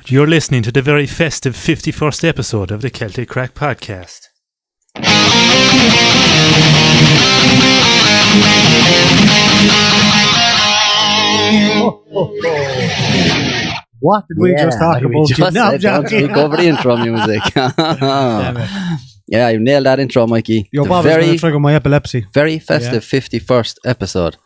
You're listening to the very festive 51st episode of the Celtic Crack Podcast. What did we just talk about? Don't speak over the intro music. Yeah, you nailed that intro, Mikey. Your Bob is going to trigger my epilepsy. Very festive 51st episode.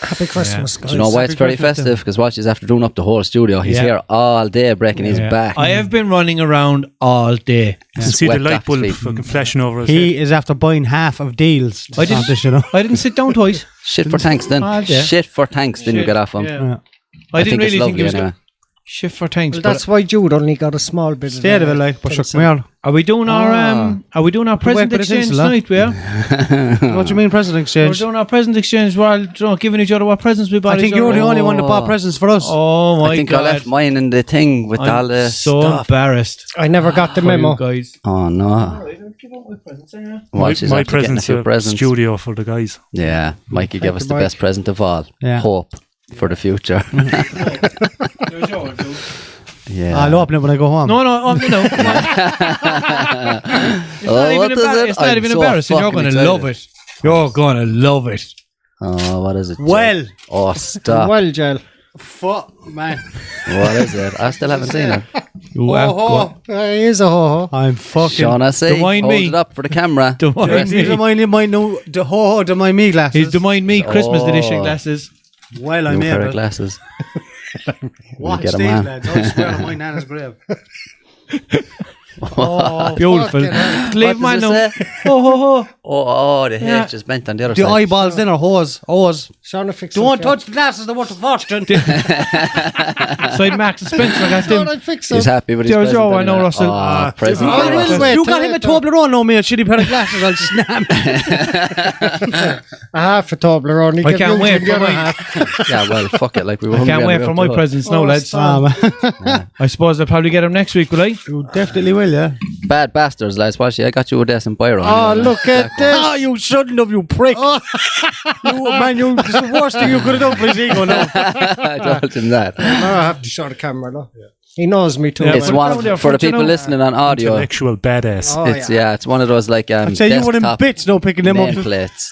Happy Christmas, guys. Do you know why it's very festive? Because Walshy's after doing up the whole studio. He's here all day breaking his back. I have been running around all day. You can see the light bulb fucking flashing over his He head. is after buying half of deals. I didn't sit down twice. Shit for thanks then. Shit for thanks then you get off him. Yeah. I didn't really think it was anyway. Shit for thanks. Well, that's why Jude only got a small bit of Stayed of it, like, but shook me out. Are we doing our present exchange tonight? We are. What do you mean present We're exchange? doing our present exchange while giving each other what presents we bought. I think you're the only one that bought presents for us. Oh my I think god! I left mine in the thing with all the so stuff. embarrassed. I never got the for memo. you guys. Oh no. Walshy's My after getting a present's few a presents. studio for the guys. Yeah, Mikey gave us the Mike. best present of all. Yeah. Hope for the future. Yeah. I'll open it when I go home. No. It's not even, what is it? it's not I'm even so embarrassing. You're fucking going to excited. love it. You're going to love it. Oh, what is it? Well. Oh, stop. Well, Joel. Fuck, man. What is it? I still haven't seen it. You have got- He is a ho-ho. I'm fucking... Shauna, say, Don't mind hold me. it up for the camera. Don't mind He's me. reminding my new... The ho-ho to my me glasses. He's the Mind Me Christmas edition glasses. Well, New I'm pair of able. glasses. Watch Get 'em these, on. lads. I swear on my nana's grave. Oh, Beautiful. fucking hell. Leave What man does no. it say? Ho ho ho. Oh, the Yeah. H is bent on the other The side. eyeballs then are hose. Shauna fix Don't touch the glasses, they're worth a fortune. Side Max and Spencer. I got them. Shauna fix He's them. happy with his Dear present. Joe, I know, anyway. Russell. Oh, present. I for will Russell. wait. You got him a Toblerone, no me a shitty pair of glasses, I'll snap. A half a Toblerone. I can't wait for my. Yeah, well, fuck it. Like we won't Can't wait for my presents now, lads. I suppose I'll probably get them next week, will I? You definitely will, yeah. Bad bastards, lads. Walshy, I got you a decent Byron. Oh, look at this. Oh, you shouldn't have, you prick. It's the worst thing you could have done for his ego now. I told him that. I have to show the camera, though. He knows me too. Yeah, It's but one down there, for the front, you people know. listening on audio. Intellectual badass. Oh, It's one of those like I'd say you were in desktop bits now picking them up. nameplates.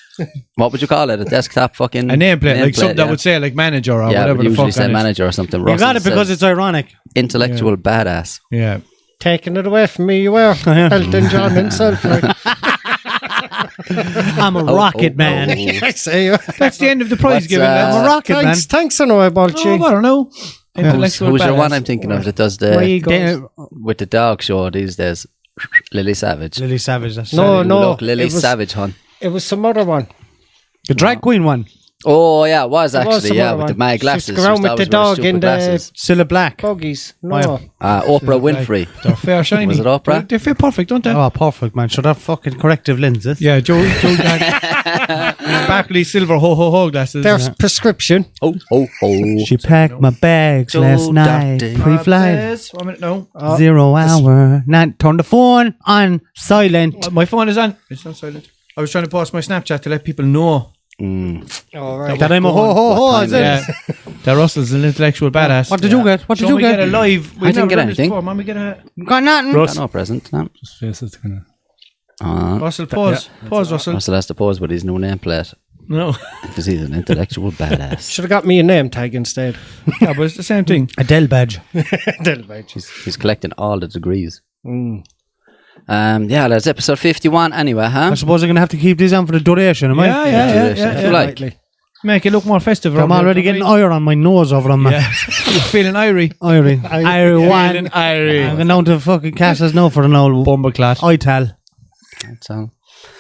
What would you call it? A desktop fucking A nameplate, like something that yeah. would say like manager or Yeah, whatever would the usually fuck say on it. manager or something. You got Russell it because says it's ironic. intellectual badass. Yeah. Taking it away from me, you were. Elton John himself. Like. I'm a rocket man. I say you. That's the end of the prize What's, giving, I'm lads. a rocket man. Thanks anyway, Oh, Balchi. I don't know. Who's your badass. one I'm thinking of that does My the ego. with the dog show these days? Lily Savage. Lily Savage. That's No, it. no. Look, Lily it was- Savage, hon. It was some other one. The drag queen one. Oh yeah, it was It was actually some other with the one. mad She glasses. used to go around She with always the wear dog stupid in the- glasses. Cilla Black. Buggies. No. Wow. Oprah Winfrey. They're fair shiny. Was it Oprah? They fit perfect, don't they? Oh, perfect, man. Should have fucking corrective lenses. Yeah, Joe had sparkly silver ho glasses. There's prescription. Oh. She packed my bags So last night. dirty. Pre-flight. 1 minute, no. 0 hour. Not turn the phone on silent. My phone is on. It's not silent. I was trying to post my Snapchat to let people know All right. That I'm a ho, is it? that Russell's an intellectual badass. What did you get? What did Shall you we get? get a live? I didn't get anything. Mom, we get a Got nothing. Russ, Got no present. No. just face it, kinda. Russell. Pause, Russell. Russell has to pose with his new nameplate No, because he's an intellectual badass. Should have got me a name tag instead. yeah, but it's the same thing. A Dell badge. He's collecting all the degrees. Yeah, that's episode 51 anyway, huh? I suppose I'm going to have to keep these on for the duration, am I? Yeah. If you like. Make it look more festive. I'm already getting ire on my nose over them, man. Yeah. You're feeling irie. Irie. Irie one. Feeling irie. I'm going down to fucking Castles now for an old Bumbleclat. Ital. That's all.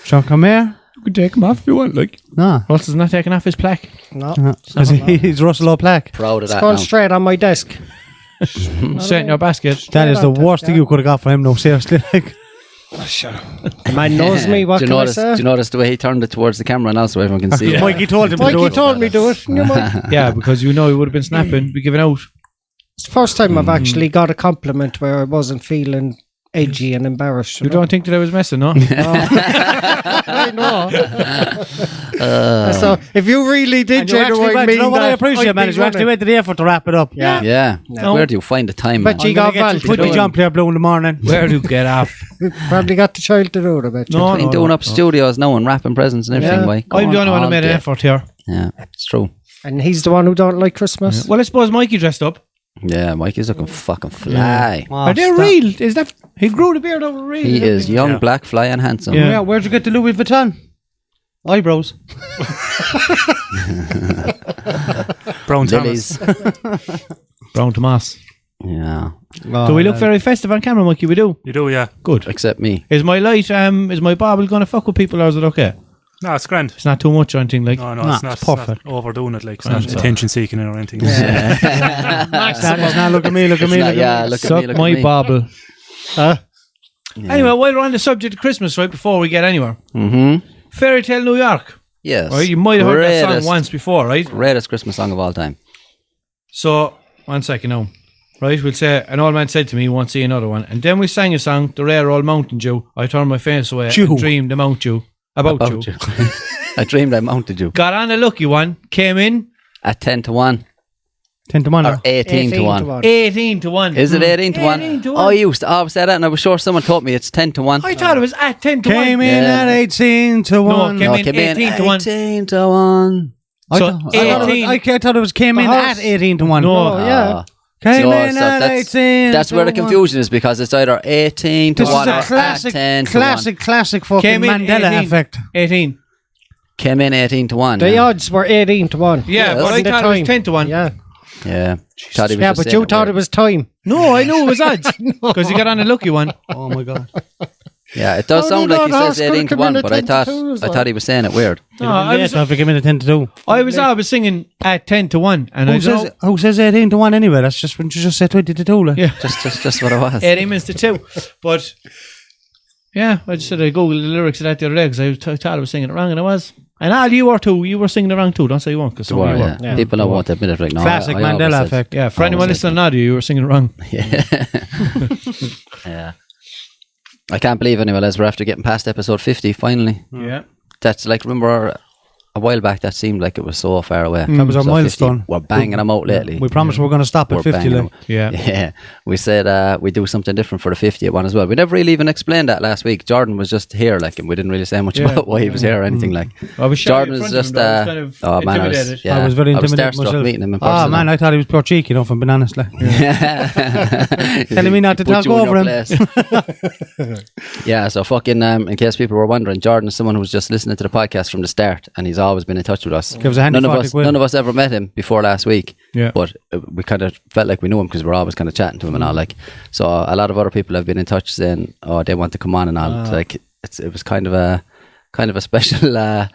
Shall I come here? You can take him off if you want, like. No. Russell's not taking off his plaque. No. Because he's Russell O'Plack. Proud of It's that going now. straight on my desk. Set in your basket. That is the worst thing you could have got for him, no, seriously. Like, The man knows me. What do you can notice? I Do say? you notice the way he turned it towards the camera now so everyone can see it? Mikey told him to do Mikey it. told me do it. You might. Yeah, because you know he would have been snapping, be giving out. It's the first time I've actually got a compliment where I wasn't feeling edgy and embarrassed. You don't think that I was messing, no? I know. So if you really did genuinely mean what I that, appreciate, man, is you actually went to the effort to wrap it up. Yeah. Where do you find the time, man? But you got Val to Put do the it. jump there blue in the morning. Where do you get off? You probably got the child to do it, I bet you. Between doing up studios now and wrapping presents and everything, Mike. I'm the only one who made an effort here. Yeah, it's true. And he's the one who don't like Christmas. Well, I suppose Mikey dressed up. Yeah, Mikey's looking fucking fly. Are they real? Is that he grew the beard over real? He is young, black, fly, and handsome. Yeah, where'd you get the Louis Vuitton? Eyebrows. Brown Lilies. Brown Tomas. Yeah. Do we look very festive on camera, Mikey? We do. You do, yeah. Good. Except me. Is my light, is my bobble going to fuck with people or is it okay? No, it's grand. It's not too much or anything like. No, Nah, it's not. it's perfect. It's not overdoing it. Like, it's not attention seeking or anything. It's not look at me, look at me. Suck my bobble. Huh? Yeah. Anyway, while we're on the subject of Christmas, right, before we get anywhere. Mm-hmm. Fairy Tale New York. Yes. Right, you might have heard that Greatest- song once before, right? Greatest Christmas song of all time. So, 1 second now. Right, we'll say, an old man said to me, he won't see another one. And then we sang a song, The Rare Old Mountain Dew. I turned my face away and dreamed about you. About you. I dreamed I mounted you. Got on a lucky one, came in. At 10 to 1. 10 to 1. Or 18 to 1. 18 to 1. Is it 18 to 1? 18 to 1. Oh, I used to always say that, and I was sure someone taught me it's 10 to 1. I thought it was at 10 to 1. Came in at 18 to 1. came in 18 to 1. 18 to 1. So, 18. I thought it was came in at 18 to 1. No. Yeah. Came So in at 18 that's where the to 1. confusion is, because it's either 18 to This 1 is or a classic, at 10 to 1. classic fucking Came in Mandela 18. effect. 18. Came in 18 to 1. The odds were 18 to 1. Yeah, but I Wasn't the thought it was time. 10 to 1. Yeah. Yeah. Thought he was Yeah, just but saying you thought it weird. was time. No, I knew it was odds. Because you got on a lucky one. Oh my God. Yeah, it does Oh, sound no, like he no, says it's gonna 18 to come in 1, at but I 10 to 2 as well. thought he was saying it weird. No, I was if it came in at 10 to 2. I was singing at 10 to 1. And Who says 18 to 1 anyway? That's just when you just said 20 to 2. Like. Yeah. Just what it was. 18 minutes to 2. But, yeah, I just said I googled the lyrics of that the other day because I thought I was singing it wrong, and I was. And all you were too. You were singing it wrong too. Don't say you weren't, because some of you were. Yeah. People don't want to admit it right now. Classic I always Mandela said- effect. Yeah, for anyone listening on audio, you were singing it wrong. Yeah. Yeah. I can't believe anyway, Les, we're after getting past episode 50 finally. Yeah. That's like, remember a while back that seemed like it was so far away. That was our So 50, milestone. we're banging them out lately. We promised we're going to stop at We're 50. banging Like. them. Yeah. Yeah. We said we do something different for the 50th one as well. We never really even explained that last week. Jordan was just here, like, and we didn't really say much about why he was here or anything like. I was shy Jordan in was front of just him, though. I was kind of oh man, intimidated. I was very intimidated starstruck myself. meeting him in person. Oh man, I thought he was pure cheeky, from bananas. Like. Telling me not to Put talk you in over your him. place. Yeah, so fucking in case people were wondering, Jordan is someone who was just listening to the podcast from the start, and he's always been in touch with us. Give us a handy 40 quid. None of us ever met him before last week. Yeah. But we kind of felt like we knew him because we're always kind of chatting to him and all. Like, so a lot of other people have been in touch saying, "Oh, they want to come on and all." Like, it was kind of a special.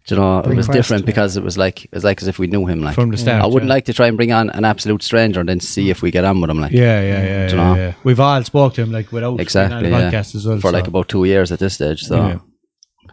You know, it was different because it was like as if we knew him. Like From the start, I wouldn't like to try and bring on an absolute stranger and then see if we get on with him. Like, Yeah. you know? Yeah. We've all spoke to him like without exactly, being on the yeah. podcast as well. For like about 2 years at this stage. So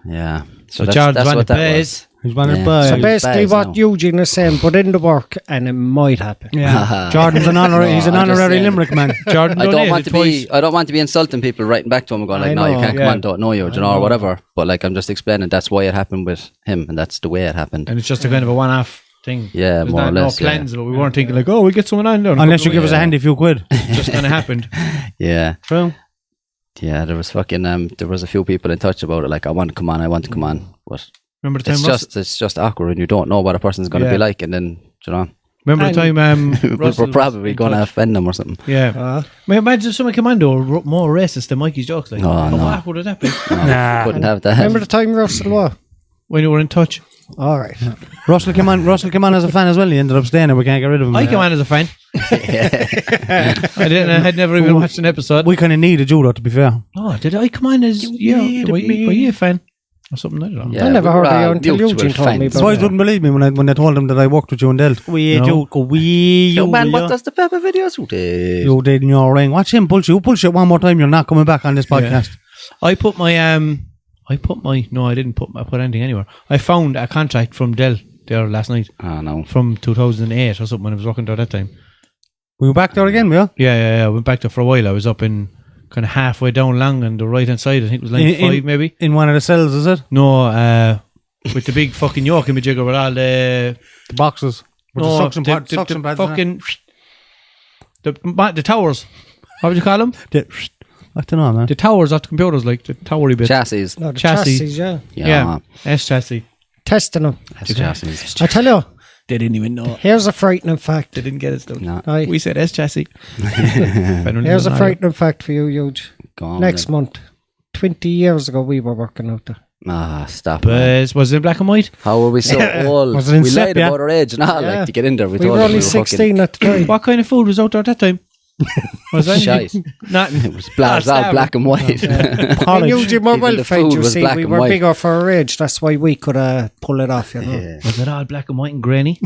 yeah. So Jordan's one of the best. He's one of the Yeah. boys. So basically Bags what now. Eugene is saying, put in the work and it might happen. Yeah. Jordan's an honorary. He's an I'm just honorary saying. Limerick man. Jordan I don't donated want to twice. be. I don't want to be insulting people, writing back to him and going like, I "No, you know, can't come yeah. on, don't know you," you know, or whatever. But like, I'm just explaining that's why it happened with him, and that's the way it happened. And it's just a kind of a one-off thing. Yeah, There's more or no less. plans, but we weren't thinking like, oh, we get someone on there. Unless you give us a handy few quid. It just kind of happened. Yeah, True. yeah. There was fucking. There was a few people in touch about it. Like, I want to come on, but Remember the time it's just awkward, and you don't know what a person's going to be like, and then you know, Remember the time Russell we're probably was going to in touch? offend them or something. Yeah. Imagine if someone came on though, more racist than Mikey's jokes. Like, Oh, how no. awkward would that be? Nah. Couldn't have that. Remember the time Russell was? When you were in touch. All right. Russell came on as a fan as well. He ended up staying and we can't get rid of him. I came on as a fan. I had never even watched an episode. We kind of needed Jude, to be fair. Oh, did I come on as were you a fan? Or something, I don't know. Yeah, I never we heard were of you all until mutual Eugene told me fans. The about boys wouldn't believe me when they told them that I worked with you and Delt. Yo, man, what does the Pepper videos do? You did in your ring. Watch him bullshit. You bullshit one more time, you're not coming back on this podcast. I put my no, I didn't put anything anywhere. I found a contract from Dell there last night Oh no. from 2008 or something when I was working there that time. We were back there again, yeah? Yeah. I went back there for a while. I was up in kind of halfway down long on the right hand side. I think it was line 5 maybe. In one of the cells, is it? No, with the big fucking yoke in the jigger with all the boxes. With the suction pads fucking the towers. What would you call them? I don't know, man. The towers off the computers, like the towery bits. Chassis. No, the chassis, Yeah. S-chassis. Testing them. Chassis. I tell you, They didn't even know. here's a frightening fact. They didn't get it still. No. Aye. We said S-chassis. Here's a frightening fact for you, Huge. Go on, Next then. month, 20 years ago, we were working out there. Stop. Man. But was it in black and white? How were we so old? Was it in we lied sepia? about our age and all, Yeah. like, to get in there. We told were them only fucking 16 at the time. What kind of food was out there at that time? Was that Shite. Nothing. It was all black and white. And Eugene were Even well the fed, food you was see. black We and were white. bigger for our age. That's why we could pull it off, you know. Yeah. Was it all black and white and grainy?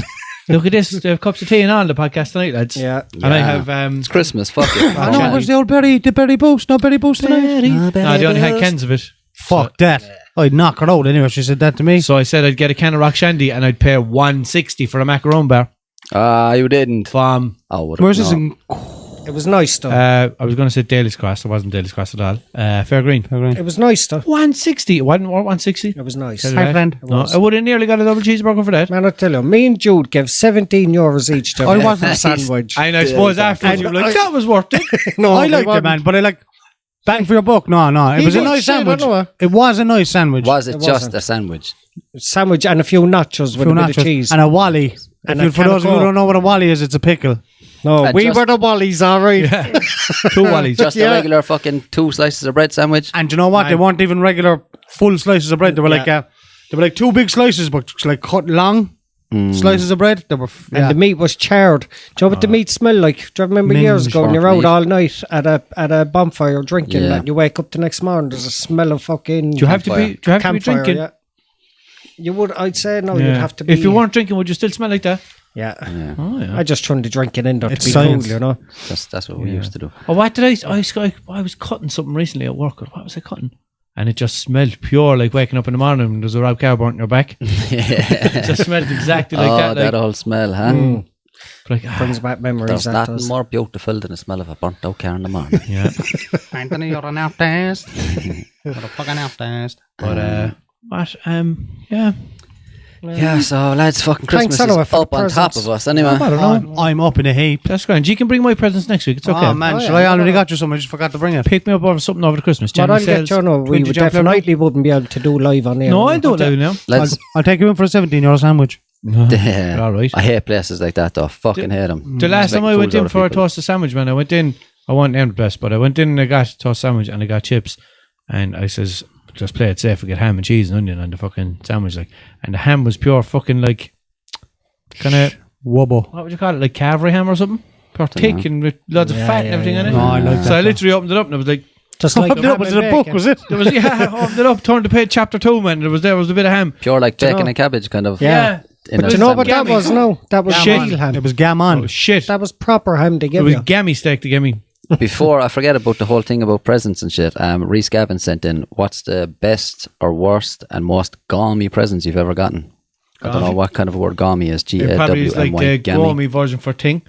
Look at this. They have cups of tea and all on the podcast tonight, lads. Yeah. And I have It's Christmas, fuck it. I know, where's the old berry boost? No berry boost tonight? no, they only had cans of it. Fuck that. I'd knock her out anyway. She said that to me. So I said I'd get a can of rock shandy and I'd pay $1.60 for a macaron bar. You didn't. From Where's this in It was nice, though. I was going to say Daly's Cross. It wasn't Daly's Cross at all. Fair Green. It was nice, though. $1.60. It wasn't $1.60. It was nice. Hi, friend. No, I would have nearly got a double cheeseburger for that. Man, I tell you, me and Jude gave €17 each to I wasn't a sandwich. And I suppose afterwards you were like, that was worth it. No, I we liked it, weren't. man, but I like bang for your buck. No. It He was a was nice shit, I sandwich. know. It was a nice sandwich. Was it It just wasn't. a sandwich? Sandwich and a few nachos with Few a bit nachos of cheese. and a wally. And a For can of those of you who Coke. don't know what a wally is, it's a pickle. No, And we just- were the Wallies, all right. Two Wallies. Just Yeah. a regular fucking 2 slices of bread sandwich? And you know what? They weren't even regular full slices of bread. They were Yeah. like 2 big slices, but like cut long slices of bread. They were. And the meat was charred. Do you know what the meat smelled like? Do you remember Minge years ago when you're burnt out meat. all night at a bonfire drinking Yeah. and you wake up the next morning, there's a smell of fucking Do you have to be campfire, drinking? yeah. You would, I'd say, no, Yeah. you'd have to be. If you weren't drinking, would you still smell like that? Yeah. Oh, yeah. I just turned the drinking in there It's to be science. cool, you know. That's what we used to do. Oh, what did I was cutting something recently at work. What was I cutting? And it just smelled pure, like waking up in the morning and there's a Rob cow burnt in your back. It just smelled exactly like that. Like, that old smell, huh? like, Brings back memories. There's That nothing does. more beautiful than the smell of a burnt out car in the morning. yeah. Anthony, you're an outcast. You're a fucking outcast. But, what? Yeah. Yeah, so lads, fucking Thanks Christmas anyway is for the up on top presents. of us anyway. I don't know. I'm up in a heap. That's grand. You can bring my presents next week. It's okay. Oh man, Oh, shall yeah, I already no. got you some? I just forgot to bring it. Pick me up over something over the Christmas. But Jamming I'll get sales, you, no, we 20 would jump definitely wouldn't be able to do live on air. No, I don't know now. Let's, I'll take you in for a €17 sandwich. yeah. All right. I hate places like that though. Fucking hate them. The last time I went in for a toast. toasted sandwich, man, I went in best, but I went in and I got a toast sandwich and I got chips. And I says, just play it safe. We get ham and cheese and onion on the fucking sandwich. Like, and the ham was pure fucking like, kind of, Wobble. what would you call it? Like Calvary ham or something? Pure thick and with lots of fat and everything in it. No, I like So that. I literally opened it up and it was like, Just like Was it a book? Was it? there was, opened it up, turned to page chapter 2, man. There was a bit of ham. Pure like Do you bacon know? and cabbage kind of. Yeah. in But a you know what sandwich. that was? No, that was Shit. real ham. It was gammon. Oh, shit. That was proper ham to It give was you. gammy steak to give me. Before I forget about the whole thing about presents and shit, Reese Gavin sent in, what's the best or worst and most gaumy presents you've ever gotten? I don't know what kind of a word gaumy is. It probably is like G-A-W-M-Y, the gourmet version for ting.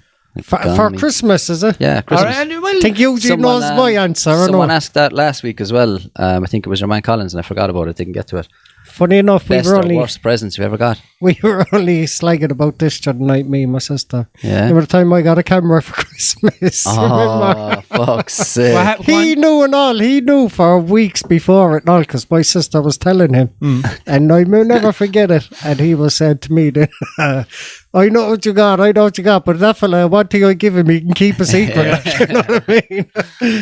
For Gaumy. Christmas, is it? Yeah, Christmas. I think Eugene knows my answer. Or Someone no? asked that last week as well. I think it was your man Collins, and I forgot about it. Didn't get to it. Funny enough, Best we or were only worst presents you've ever got? slagging about this the other night, me and my sister. Yeah. Remember the time I got a camera for Christmas? Remember? Oh, fuck's sake. What happened? He knew and all. He knew for weeks before it and all because my sister was telling him. And I may never forget it. And he was said to me, that, I know what you got, but that fella, one thing I give him, he can keep a secret. Like, you know what I mean?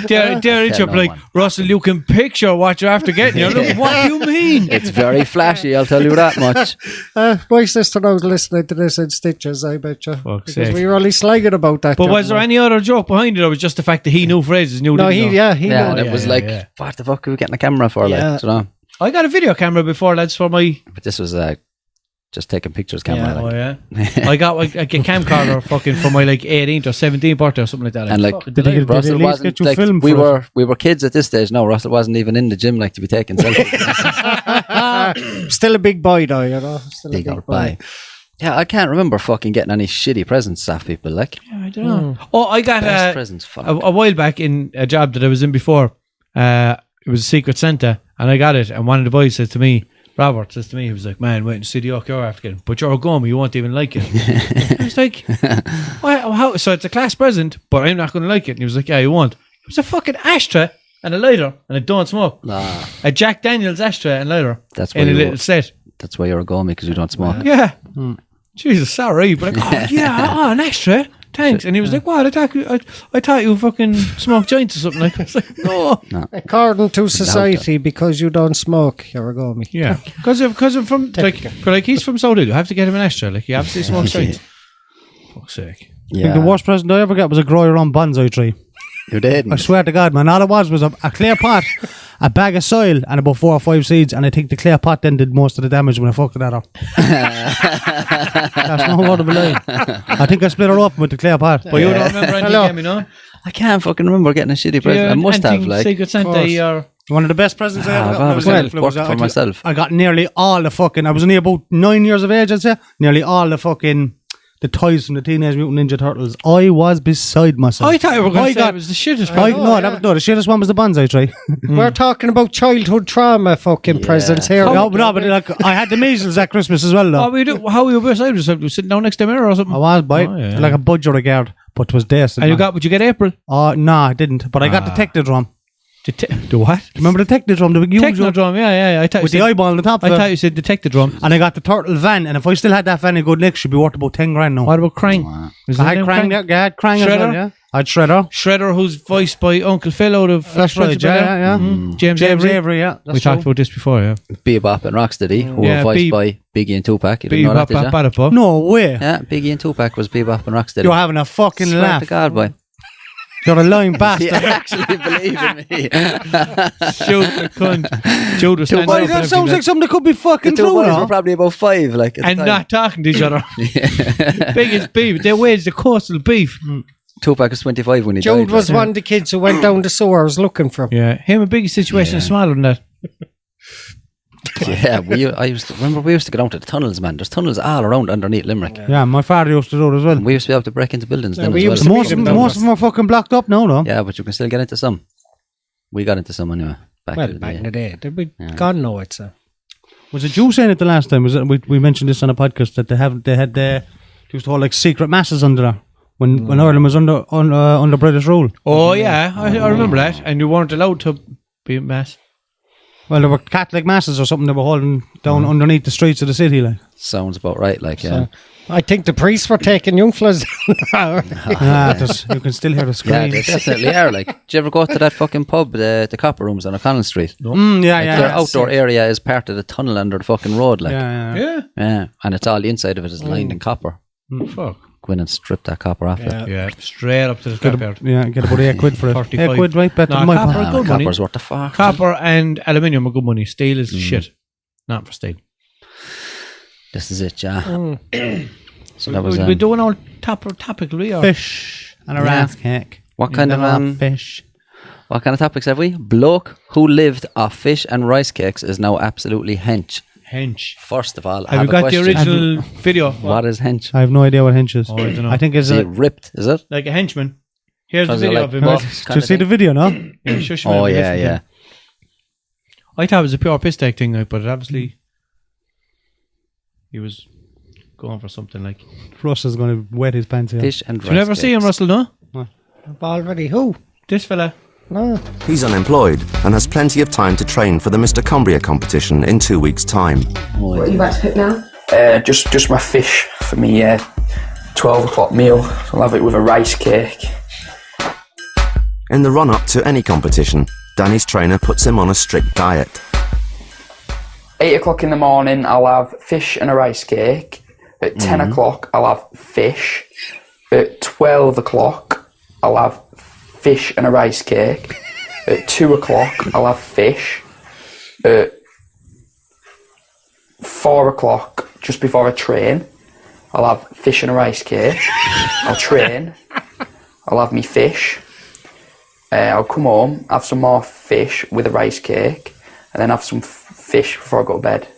There it's no up like, one. Russell, you can picture what you're after getting. You're like, what do you mean? It's very flashy, I'll tell you that much. My sister knows listening to this in stitches, I bet you. Fuck's Because sake. we were only slagging about that. But the was there other night. any other joke behind it, or was it just the fact that he knew phrases, No, he knew? knew. Yeah, Oh, and it was like, what the fuck are we getting a camera for? Yeah. Like, you know? I got a video camera before, lads, for my... But this was just taking pictures camera. Yeah. like. Oh, yeah. I got like a camcorder fucking for my like 18th or 17th birthday or something like that. And like, fucking Did he- delighted. did Russell at least wasn't get you like, film we for were kids at this stage. No, Russell wasn't even in the gym like to be taking selfies. Still a big boy, though, you know. Still Big a old big boy. boy. Yeah, I can't remember fucking getting any shitty presents off people. Like, Yeah, I don't know. Oh, I got best presents. Fuck. a while back in a job that I was in before. It was a Secret Santa, and I got it. And one of the boys says to me, Robert says to me, he was like, "Man, wait and see the York you're African, but you're a gummy, you won't even like it." I was like, how? So it's a class present, but I'm not going to like it. And he was like, "Yeah, you won't." It was a fucking ashtray and a lighter, and I don't smoke. Nah, A Jack Daniels ashtray and lighter. That's why in a you- little set. that's why you're a gummy, because you don't smoke. Yeah. Jesus, sorry, but an ashtray. Thanks. And he was like, "What? I thought you fucking smoked joints or something." Like, I was like, "No." According to society, because you don't smoke, you're a gummy. Yeah, because of from like he's from Saudi. You have to get him an ashtray. Like he obviously smokes joints. Fuck's sake. I think Yeah, the worst present I ever got was a grow your own bonsai tree. you did. I swear to God, man, all it was a clay pot, a bag of soil, and about 4 or 5 seeds. And I think the clay pot then did most of the damage when I fucked it up. That's no word of a lie. I think I split her up with the clay pot. But you don't remember anything, Jamie, no? I can't fucking remember getting a shitty present. I must have, like. Secret Santa or One of the best presents I ever got. I when was I worked was for myself. I got nearly all the fucking. I was only about 9 years of age, I'd say. Nearly all the fucking the toys from the Teenage Mutant Ninja Turtles. I was beside myself. I thought you were going I to say got- it was the shittest. The shittest one was the bonsai tree. We're talking about childhood trauma fucking presents here. no, but like I had the measles at Christmas as well, though. What were you do? How were you beside yourself? You sitting down next to the mirror or something? I was by yeah. like a budger regard, but it was decent. And you got? Would you get April? No, I didn't. But I got the Technodrum. The what? Remember the Technodrum, the big huge one Technodrum. Yeah. I thought with you the said, eyeball on the top. I of it. thought you said detector drum. And I got the turtle van, and if I still had that van, a good next should be worth about 10 grand now. What about Krang? Is I his had name Krang, yeah, I had Krang as Shredder? well, yeah. I had Shredder. Shredder, who's voiced by Uncle Phil out of That's right, Friendship Bel-Air. yeah. James James Avery. Avery, yeah. We talked about this before, yeah. Bebop and Rocksteady, who Yeah, were voiced Be- by Biggie and Tupac. You didn't know that, did you? Bebop. No way. Yeah, Biggie and Tupac was Bebop and Rocksteady. You're having a fucking Swear laugh. to God, boy. You're a lying You bastard. actually believe in me. Jude the cunt. Jude was standing Why, up that and sounds everything like something that could be fucking The two true boys now. were probably about 5, like, at and the time. not talking to each other. Biggest beef. They waged the coastal beef. Tupac was 25 when he Jude died. was like. one of the kids who went down the sewers looking for him. Yeah, him and Biggie's situation is smaller than that. Yeah, we used to go down to the tunnels, man. There's tunnels all around underneath Limerick. Yeah, my father used to do it as well. And we used to be able to break into buildings then we as well. used to Most of them are fucking blocked up now, though. Yeah, but you can still get into some. We got into some anyway. Back Well, in the back in day. the day. They'd be gone now, I'd say. Was it you saying it the last time? Was it, we mentioned this on a podcast that they used to hold like secret masses under there when Ireland was under British rule. Oh, yeah, I remember that. And you weren't allowed to be in mass. Well, there were Catholic masses or something they were holding down underneath the streets of the city, like. Sounds about right, like, yeah. I think the priests were taking young fellas down there. You can still hear the Yeah, screams. they definitely are. Like, do you ever go to that fucking pub, the Copper Rooms on O'Connell Street? Yeah, Like, yeah, their yeah. outdoor area is part of the tunnel under the fucking road, like. Yeah. Yeah. And it's all the inside of it is lined in copper. Fuck. Go in and strip that copper off it. Yeah, straight up to the scrapyard. Yeah, get about 8 quid for it. 35. 8 quid, right? Better No, than my copper pal. is good money. Copper's worth the fuck. Copper and aluminium are good money. Steel is shit. Not for steel. This is it, yeah. So that was We're doing all topical, we are. Fish and a rice cake. what kind of fish? what kind of topics have we? Bloke who lived off fish and rice cakes is now absolutely hench. Hench. First of all, I Have have you a got the question. original video? What is hench? I have no idea what hench is. Oh, I don't know. I think it's Is it ripped? Is it? Like a henchman. Here's the Was it video like of him. buff Did you kinda see the thing? video, no? Yeah, shush him Oh out, yeah, listen to yeah. him. I thought it was a pure piss take thing, like, but obviously he was going for something like. Russ is going to wet his pants here. Fish and Did you never see him, Russell? No, Already who? this fella. No. He's unemployed and has plenty of time to train for the Mr. Cumbria competition in 2 weeks' time. What are you about to cook now? Just my fish for me 12 o'clock meal. So I'll have it with a rice cake. In the run-up to any competition, Danny's trainer puts him on a strict diet. 8 o'clock in the morning I'll have fish and a rice cake. At 10 o'clock I'll have fish. At 12 o'clock I'll have fish and a rice cake. At 2 o'clock I'll have fish. At 4 o'clock, just before I train, I'll have fish and a rice cake. I'll train. I'll have me fish. I'll come home, have some more fish with a rice cake, and then have some fish before I go to bed.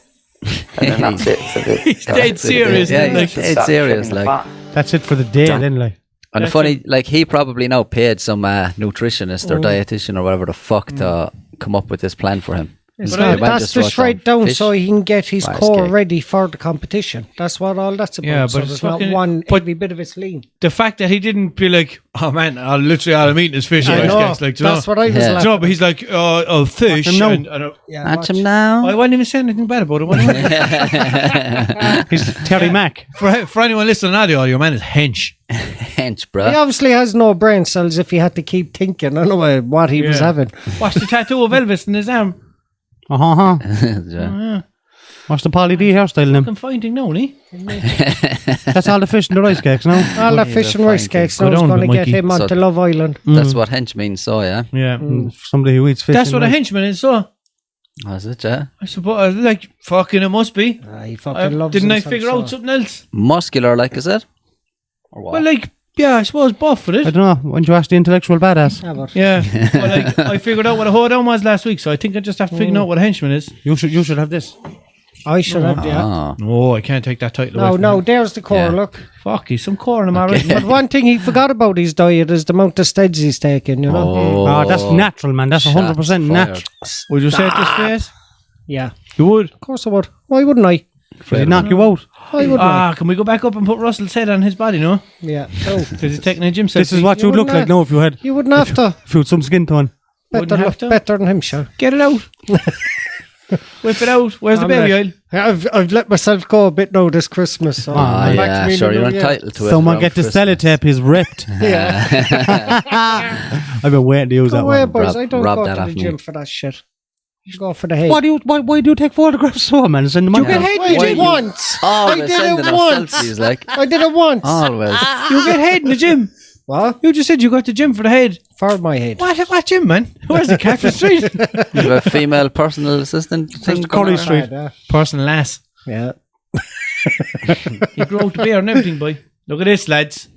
And then that's it for the... He's dead serious. Yeah, then, like. he's dead serious. Shaving the Like, fat. That's it for the day, then, like. and the funny, like, he probably now paid some nutritionist or dietitian or whatever the fuck to come up with this plan for him. It's But not, I- that's just right down fish. so he can get his Rice core cake. ready for the competition. That's what all that's about. Yeah, so but there's it's not fucking- one but- every bit of it's lean. The fact that he didn't be like, oh man, all I'm eating is fish and I rice know. cakes. Like, do you That's know? what I was Yeah. laughing No, but he's like, oh, fish. Watch him now. And Yeah, Watch watch. him now. I wasn't even saying anything bad about it. wasn't I? He's Terry Mack. For anyone listening on audio, your man is hench. Hench, He bro. obviously has no brain cells if he had to keep thinking anyway what he was Yeah. having. Watch the tattoo of Elvis in his arm. Uh-huh. Yeah. What's the Polly D hairstyle in him? I'm finding now, eh? That's all the fish and the rice cakes, no? All that he's fish a and rice fine cakes Go now is down, going to but get Mikey. him onto So- Love Island. That's what hench means, so, yeah. Yeah. Somebody who eats fish. That's and what a rice. henchman is, so. Was it, yeah? I suppose, like, fucking it must be. He fucking loves Didn't I himself figure so. out something else? Muscular, like, is it? Or what? Well, like, yeah, I suppose buff with I it. don't know. When you ask the intellectual badass, Yeah, but Yeah. Well, like, I figured out what a hoedown was last week, so I think I just have to figure out what a henchman is. you should have this. I should have, yeah. Ah. No, I can't take that title away No, from no, him. there's the core, Yeah. look. Fuck, he's some core in him, alright. But one thing he forgot about his diet is the amount of steads he's taking, you know? Oh, that's natural, man. That's 100% Shots natural. fired. Would you say it this face? Yeah, You would. of course I would. Why wouldn't I? Does he knock you out? Why wouldn't I? Can we go back up and put Russell's head on his body, no? Yeah, no. Because he's taking a gym This selfie. is what You you'd look wouldn't like now if you had You wouldn't have to. some skin tone. Wouldn't Better, have to. better than him, sure. Get it out. Whip it out. Where's the baby oil? I've let myself go a bit now this Christmas. So Ah, I'm back to yeah, me in sure, the you're new year. entitled to it. Someone around get the Christmas. sellotape. He's ripped. Yeah. I've been waiting to use Go that away, one. boys. I don't Rob go that to the off me. gym for that shit. You go for the head. Why do you take photographs so, man? Send them on. I did it once. I Always did sending it us once. selfies, like. I did it once. Always. You get head in the gym. What? You just said you got the gym for the head. For my head. What gym, man? Where's the Catford Street? You have a female personal assistant thing Corey going on? Street. Personal lass. Yeah. He grew out the beard and everything, boy. Look at this, lads.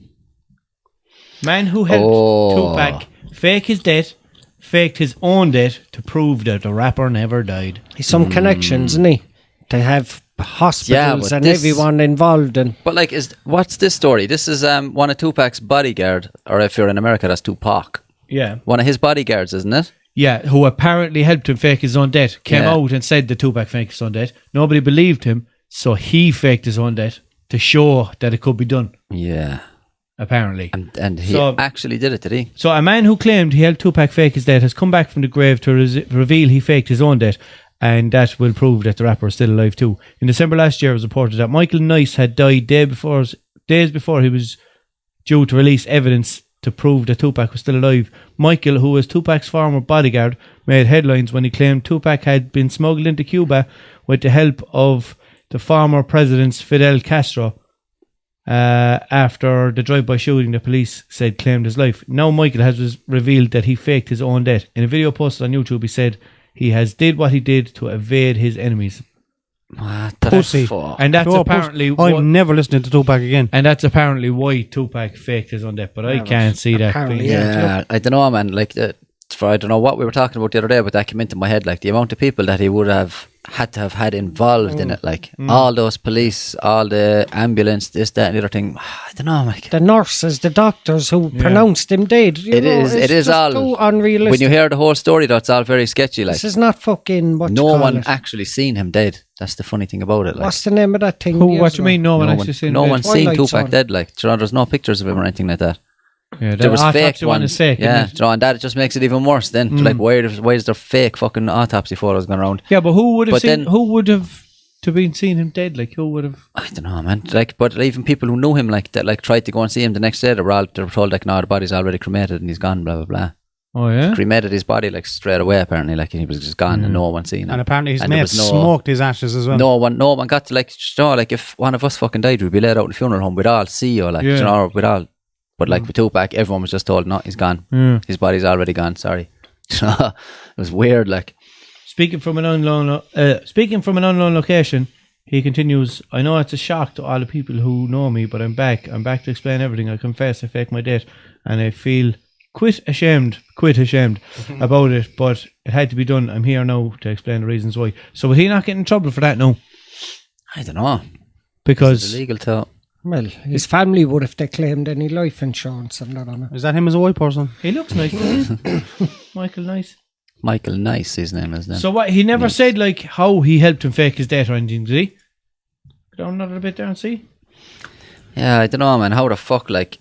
Man who helped Oh. Tupac fake his death, faked his own death to prove that the rapper never died. He's some connections, isn't he? To have hospitals but and this- everyone involved in. But like, what's this story? This is one of Tupac's bodyguard, or if you're in America, that's Tupac. Yeah. One of his bodyguards, isn't it? Yeah, who apparently helped him fake his own death, came Yeah. out and said that Tupac faked his own death. Nobody believed him, so he faked his own death to show that it could be done, Yeah. apparently. And he So- actually did it, did he? So a man who claimed he helped Tupac fake his death has come back from the grave to reveal he faked his own death, and that will prove that the rapper is still alive too. In December last year, it was reported that Michael Nice had died days before he was due to release evidence to prove that Tupac was still alive. Michael, who was Tupac's former bodyguard, made headlines when he claimed Tupac had been smuggled into Cuba with the help of the former president's Fidel Castro. After the drive-by shooting, the police said claimed his life. Now Michael has revealed that he faked his own death. In a video posted on YouTube, he said he has did what he did to evade his enemies. What the Pussy. fuck? And that's Oh, apparently I'm never listening to Tupac again. and that's apparently why Tupac faked his own death. But I can't see that apparently, being. Yeah, I don't know, man. Like, I don't know what we were talking about the other day, but that came into my head. Like, the amount of people that he would have had to have had involved in it. Like, all those police, all the ambulance, this, that, and the other thing. I don't know, like. The nurses, the doctors who pronounced him dead. You It know, is. it's It is just all. too unrealistic. When you hear the whole story, though, it's all very sketchy. Like, This is not fucking what you no call one it. actually seen him dead. That's the funny thing about it. Like, What's the name of that thing? Who? years What you ago? mean? No one no actually one, seen no him one's dead? seen Twilight Tupac Zone. dead. Like, do you know, there's no pictures of him or anything like that. Yeah, There was fake autopsy one ones. is fake. Yeah, isn't it? do you know, and that just makes it even worse. Then, like, why is there fake fucking autopsy photos going around? Yeah, but who would have But seen? then- Who would have to been seen him dead? Like who would have? I don't know, man. Like, but even people who knew him, like that, like tried to go and see him the next day. They were told like, no, the body's already cremated and he's gone. Blah blah blah. Oh yeah. Cremated his body like straight away. Apparently, like he was just gone and no one seen him. And apparently his And there mate was no- smoked his ashes as well. No one got to like, you know, like if one of us fucking died, we'd be laid out in the funeral home. We'd all see you, like, Yeah. you know, we'd all. But like with Tupac, everyone was just told, no, he's gone. His body's already gone. Sorry. It was weird. Like, Speaking from an unknown location, he continues, I know it's a shock to all the people who know me, but I'm back. I'm back to explain everything. I confess I faked my death and I feel quite ashamed about it, but it had to be done. I'm here now to explain the reasons why. So was he not getting in trouble for that? No. I don't know. Because Is it illegal to... Well, his family would if they claimed any life insurance and that on it. Is that him as a white person? he looks nice, doesn't he? Michael Nice. Michael Nice, his name is then. So what? He never said like how he helped him fake his death or anything, did he? Go down another bit there and see. Yeah, I don't know, man. How the fuck, like...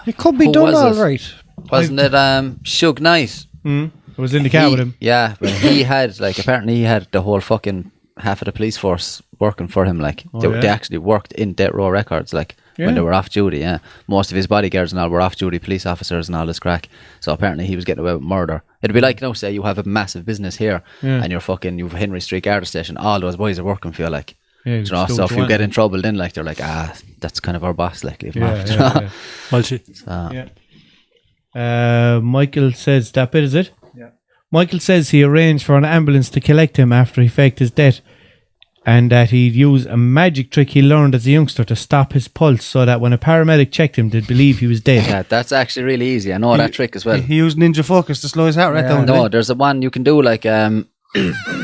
It could be Who done was all it? right. Wasn't it Suge Knight? I was in the car with him. Yeah, but he had, like, apparently he had the whole fucking half of the police force working for him, like. They actually worked in Death Row Records, like, when they were off duty, yeah. Most of his bodyguards and all were off duty police officers and all this crack. So apparently he was getting away with murder. It'd be like, say you have a massive business here and you've Henry Street Garda Station, all those boys are working for you, like. Yeah, So if you get in trouble then, like, they're like, that's kind of our boss, like, leave him off. Walshy. Michael says, that bit is it? Yeah. Michael says he arranged for an ambulance to collect him after he faked his death, and that he'd use a magic trick he learned as a youngster to stop his pulse so that when a paramedic checked him, they'd believe he was dead. Yeah, that's actually really easy. I know that trick as well. He used ninja focus to slow his heart rate down. No, there's a one you can do, like, a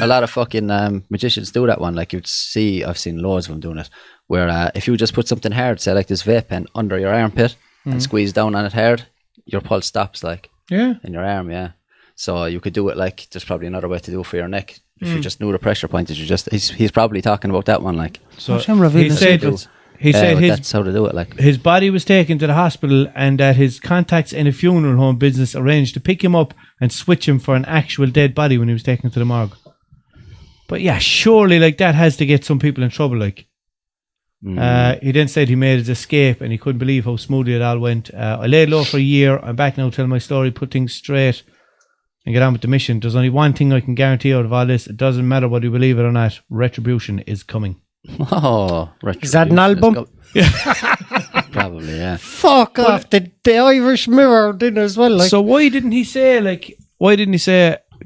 lot of fucking magicians do that one. Like, you'd see, I've seen loads of them doing it, where if you just put something hard, say like this vape pen, under your armpit and squeeze down on it hard, your pulse stops, like, in your arm, So you could do it, like, there's probably another way to do it for your neck. If you just knew the pressure point, he's probably talking about that one, like. So he said that's how to do it, like. His body was taken to the hospital, and that his contacts in a funeral home business arranged to pick him up and switch him for an actual dead body when he was taken to the morgue. But yeah, surely, like, that has to get some people in trouble, like. He then said he made his escape and he couldn't believe how smoothly it all went. I laid low for a year. I'm back now telling my story, put things straight and get on with the mission. There's only one thing I can guarantee out of all this. It doesn't matter whether you believe it or not. Retribution is coming. Oh, Is that an album? Probably, yeah. Fuck off. The Irish Mirror did as well. Like. So why didn't he say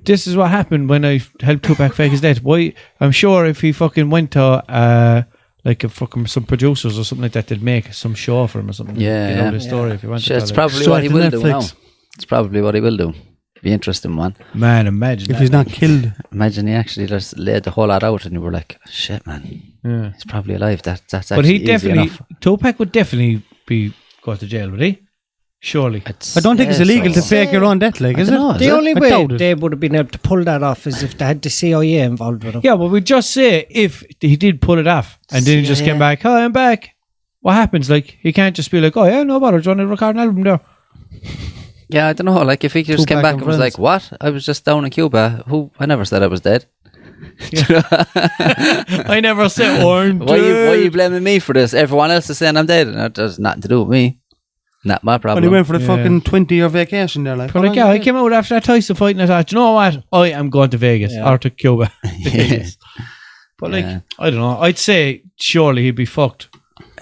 this is what happened when I helped Tupac fake his death? Why? I'm sure if he fucking went to like fucking some producers or something like that, they'd make some show for him or something. Yeah, you know the story if you want to. It's probably what he will do now. It's probably what he will do. Be interesting one. Man, imagine if he's not killed. Imagine he actually just laid the whole lot out and you were like, shit, man. Yeah. He's probably alive. That's actually but he easy definitely enough. Tupac would definitely go to jail, would he? Surely. I don't think it's illegal to fake your own death, like, is it? The only way they would have been able to pull that off is if they had the CIA involved with them. Yeah, well, we just say if he did pull it off and then he just came back, hi, I'm back. What happens? Like, he can't just be like, oh yeah, no bother, do you want to record an album there? Yeah, I don't know. Like, if he just came back and was like, what? I was just down in Cuba. I never said I was dead. I never said, oh, I'm Why dead. are you blaming me for this? Everyone else is saying I'm dead, and that has nothing to do with me. Not my problem. But he went for the fucking 20-year vacation there, like. But like, I came out after that Tyson fight and I thought, you know what? I am going to Vegas or to Cuba. But like, I don't know. I'd say surely he'd be fucked.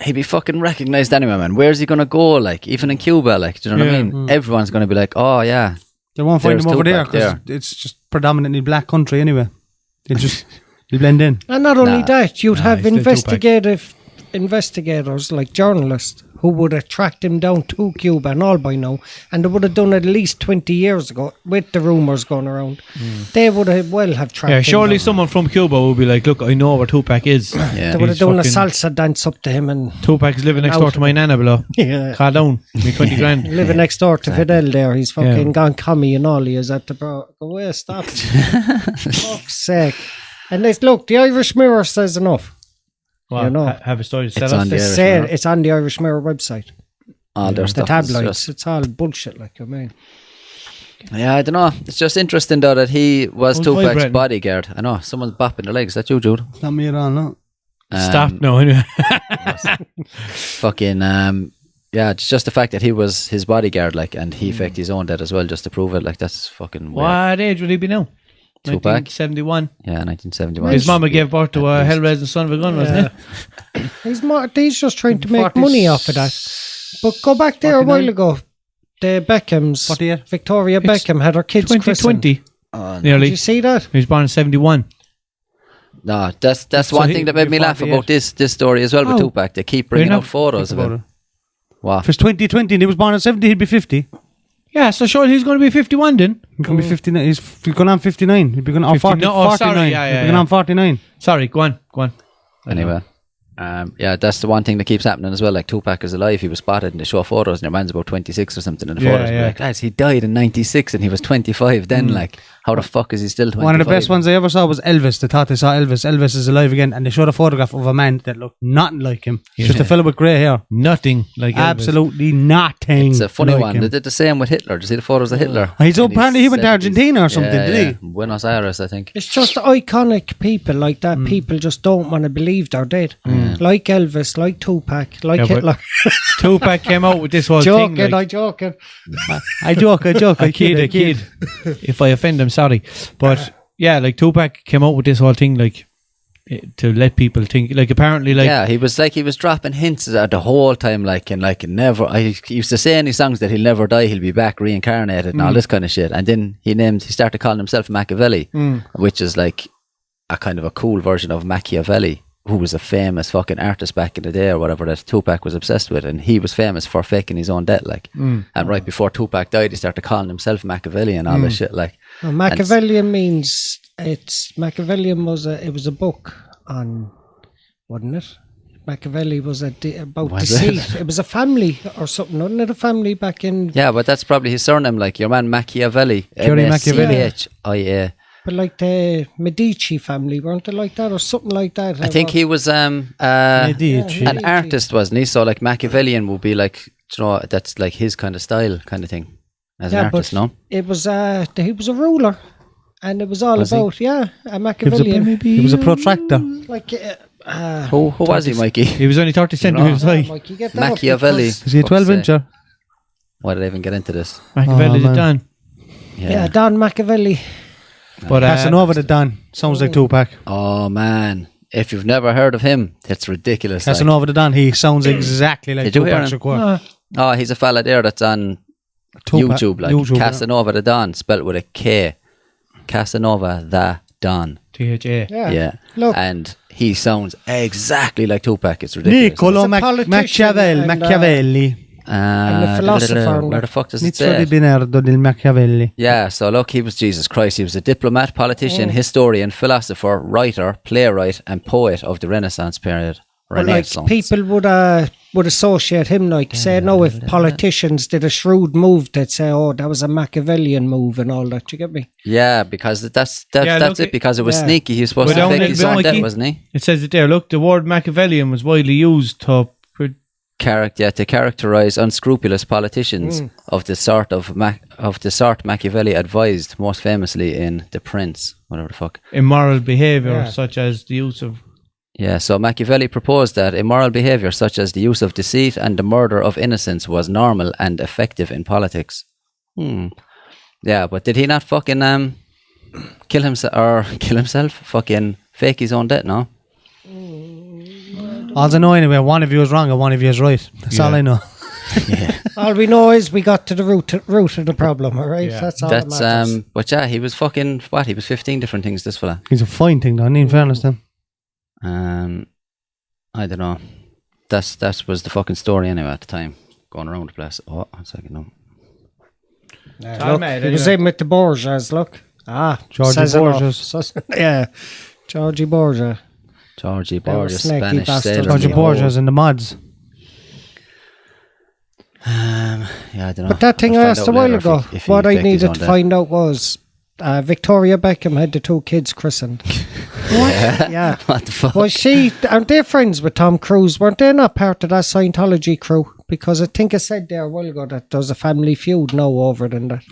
He'd be fucking recognised anyway, man. Where's he going to go? Like, even in Cuba, like, do you know what I mean? Everyone's going to be like, oh, yeah. They won't find him over there because it's just predominantly black country anyway. They blend in. And not only that, you'd have investigators like journalists who would have tracked him down to Cuba and all by now, and they would have done it at least 20 years ago with the rumours going around. They would have tracked him surely down. someone from Cuba would be like, look, I know where Tupac is. They would have done a salsa dance up to him. And Tupac's living next door to my nana below. Calm down. Me 20 grand. Living next door to Fidel there. He's fucking gone commie and all. He is at the bro. Go away, stop. Fuck's sake. And look, the Irish Mirror says enough. Well, you know, have a story to It's tell on us. the Irish Mirror. It's on the Irish Mirror website. All their The stuff is tabloids. just- It's all bullshit, like, I mean. Yeah, I don't know. It's just interesting, though, that he was Who's Tupac's vibrating? bodyguard. I know. Someone's bopping their legs. Is that you, Jude? It's not me at all, no. Stop. No, anyway. Fucking, yeah, it's just the fact that he was his bodyguard, like, and he faked his own death as well just to prove it. Like, that's fucking weird. What age would he be now? Tupac? 1971. Yeah, 1971. His mama gave birth to a hell-raising son of a gun, wasn't it? He's just trying to make money off of that. But go back there 49. a while ago. The Beckhams, 48. Victoria Beckham had her kids christened. 2020. Oh, no. Did Nearly. you see that? He was born in 71. No, that's So one he- thing that made me laugh 48. about this story as well with Oh. Tupac. They keep bringing Really? out photos of him. Wow. If it's 2020 and he was born in 70, he'd be 50. Yeah, so surely he's going to be 51 then. He's going to be 59. He's going on 59. He'd be going on 50 49. no, oh, sorry, yeah, He'd be going on 49. Sorry, go on. Anyway. That's the one thing that keeps happening as well. Like Tupac is alive, he was spotted and they show photos and your man's about 26 or something in the photos. Like, lads, he died in 96 and he was 25 then. Like, how the fuck is he still 25? One of the best ones I ever saw was Elvis. They thought they saw Elvis. Elvis is alive again, and they showed a photograph of a man that looked nothing like him. Just a fellow with grey hair. Nothing like Elvis. Absolutely nothing. It's a funny like one. him. They did the same with Hitler. Did you see the photos of Hitler? He's apparently he went to Argentina or something, did he? Buenos Aires, I think. It's just iconic people like that. People just don't want to believe they're dead. Like Elvis, like Tupac, like Hitler. Tupac came out with this whole joking, thing. Like, I joke. I kid. If I offend, I'm sorry. But yeah, like Tupac came out with this whole thing, like to let people think. Like apparently, like he was dropping hints the whole time, like never. I used to say in his songs that he'll never die, he'll be back reincarnated and all this kind of shit. And then he started calling himself Machiavelli, which is like a kind of a cool version of Machiavelli, who was a famous fucking artist back in the day or whatever that Tupac was obsessed with, and he was famous for faking his own death, like. And right before Tupac died, he started calling himself Machiavelli and all this shit, like. Well, Machiavellian means Machiavellian was a book on, wasn't it? Machiavelli was about deceit. It was a family or something, wasn't it? A family back in. Yeah, but that's probably his surname, like your man Machiavelli. Machiavelli. But like the Medici family, weren't they like that or something like that? I think he was an artist, wasn't he? So like Machiavellian would be like, that's like his kind of style kind of thing as an artist, no? It was he was a ruler, and it was all about a Machiavellian. He was a protractor. Like who was he, Mikey? he was only 30 centimeters high. Machiavelli. Is he a 12-incher? Why did I even get into this? Machiavelli the Don. Yeah, Don Machiavelli. But Casanova the Don. Sounds like Tupac. Oh man, if you've never heard of him, it's ridiculous. Casanova the Don. He sounds exactly like Tupac Shakur. Oh, he's a fella there that's on YouTube, like YouTube, Casanova the Don, spelt with a K. Casanova the Don. THA. Yeah. Look. And he sounds exactly like Tupac. It's ridiculous. Niccolo Machiavelli. And the philosopher. Where the fuck does it say? del Machiavelli. Yeah, so look, he was Jesus Christ. He was a diplomat, politician, historian, philosopher, writer, playwright, and poet of the Renaissance period. Like people would associate him, like say, no, if politicians did a shrewd move, they'd say, oh, that was a Machiavellian move and all that. You get me? Yeah, because that's it. Because it was sneaky. He was supposed to fake his own death, wasn't he? It says it there. Look, the word Machiavellian was widely used to characterize unscrupulous politicians of the sort Machiavelli advised, most famously in The Prince, whatever the fuck. Immoral behaviour, such as the use of. Yeah, so Machiavelli proposed that immoral behaviour, such as the use of deceit and the murder of innocents, was normal and effective in politics. Yeah, but did he not fucking kill himself? Fucking fake his own death? No. All I know anyway, one of you is wrong and one of you is right. That's all I know. All we know is we got to the root of the problem, all right? That's all that matters. But yeah, he was fucking, he was 15 different things, this fella. He's a fine thing, though, in fairness to him. I don't know. That was the fucking story anyway at the time. Going around the place. Oh, 1 second, no. Look, he was in with the Borgias, look. Georgie Borgias. Yeah, Georgie Borgia. Georgie Borgia, Spanish sailor. Georgie Borgias and the mods. I don't know. But that thing I asked a while ago, what I needed to find out was Victoria Beckham had the 2 kids christened. What? Yeah. What the fuck? Was aren't they friends with Tom Cruise? Weren't they not part of that Scientology crew? Because I think I said there a while ago that there's a family feud now over it and that.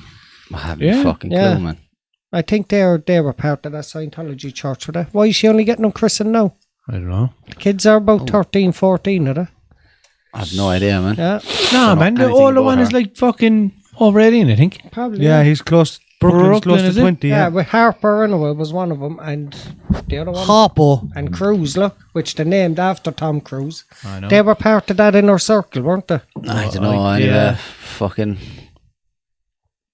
I haven't a fucking clue, man. I think they were part of that Scientology church. Why is she only getting them christened now? I don't know. The kids are about 13, 14, are they? I have no idea, man. Yeah. No, man. The older one is like fucking over 18, I think. Probably. Yeah, he's close. Brooklyn's close to 20. Yeah, with Harper anyway was one of them, and the other one. Harper. And Cruise, look, which they named after Tom Cruise. I know. They were part of that inner circle, weren't they? I don't know. Anyway, fucking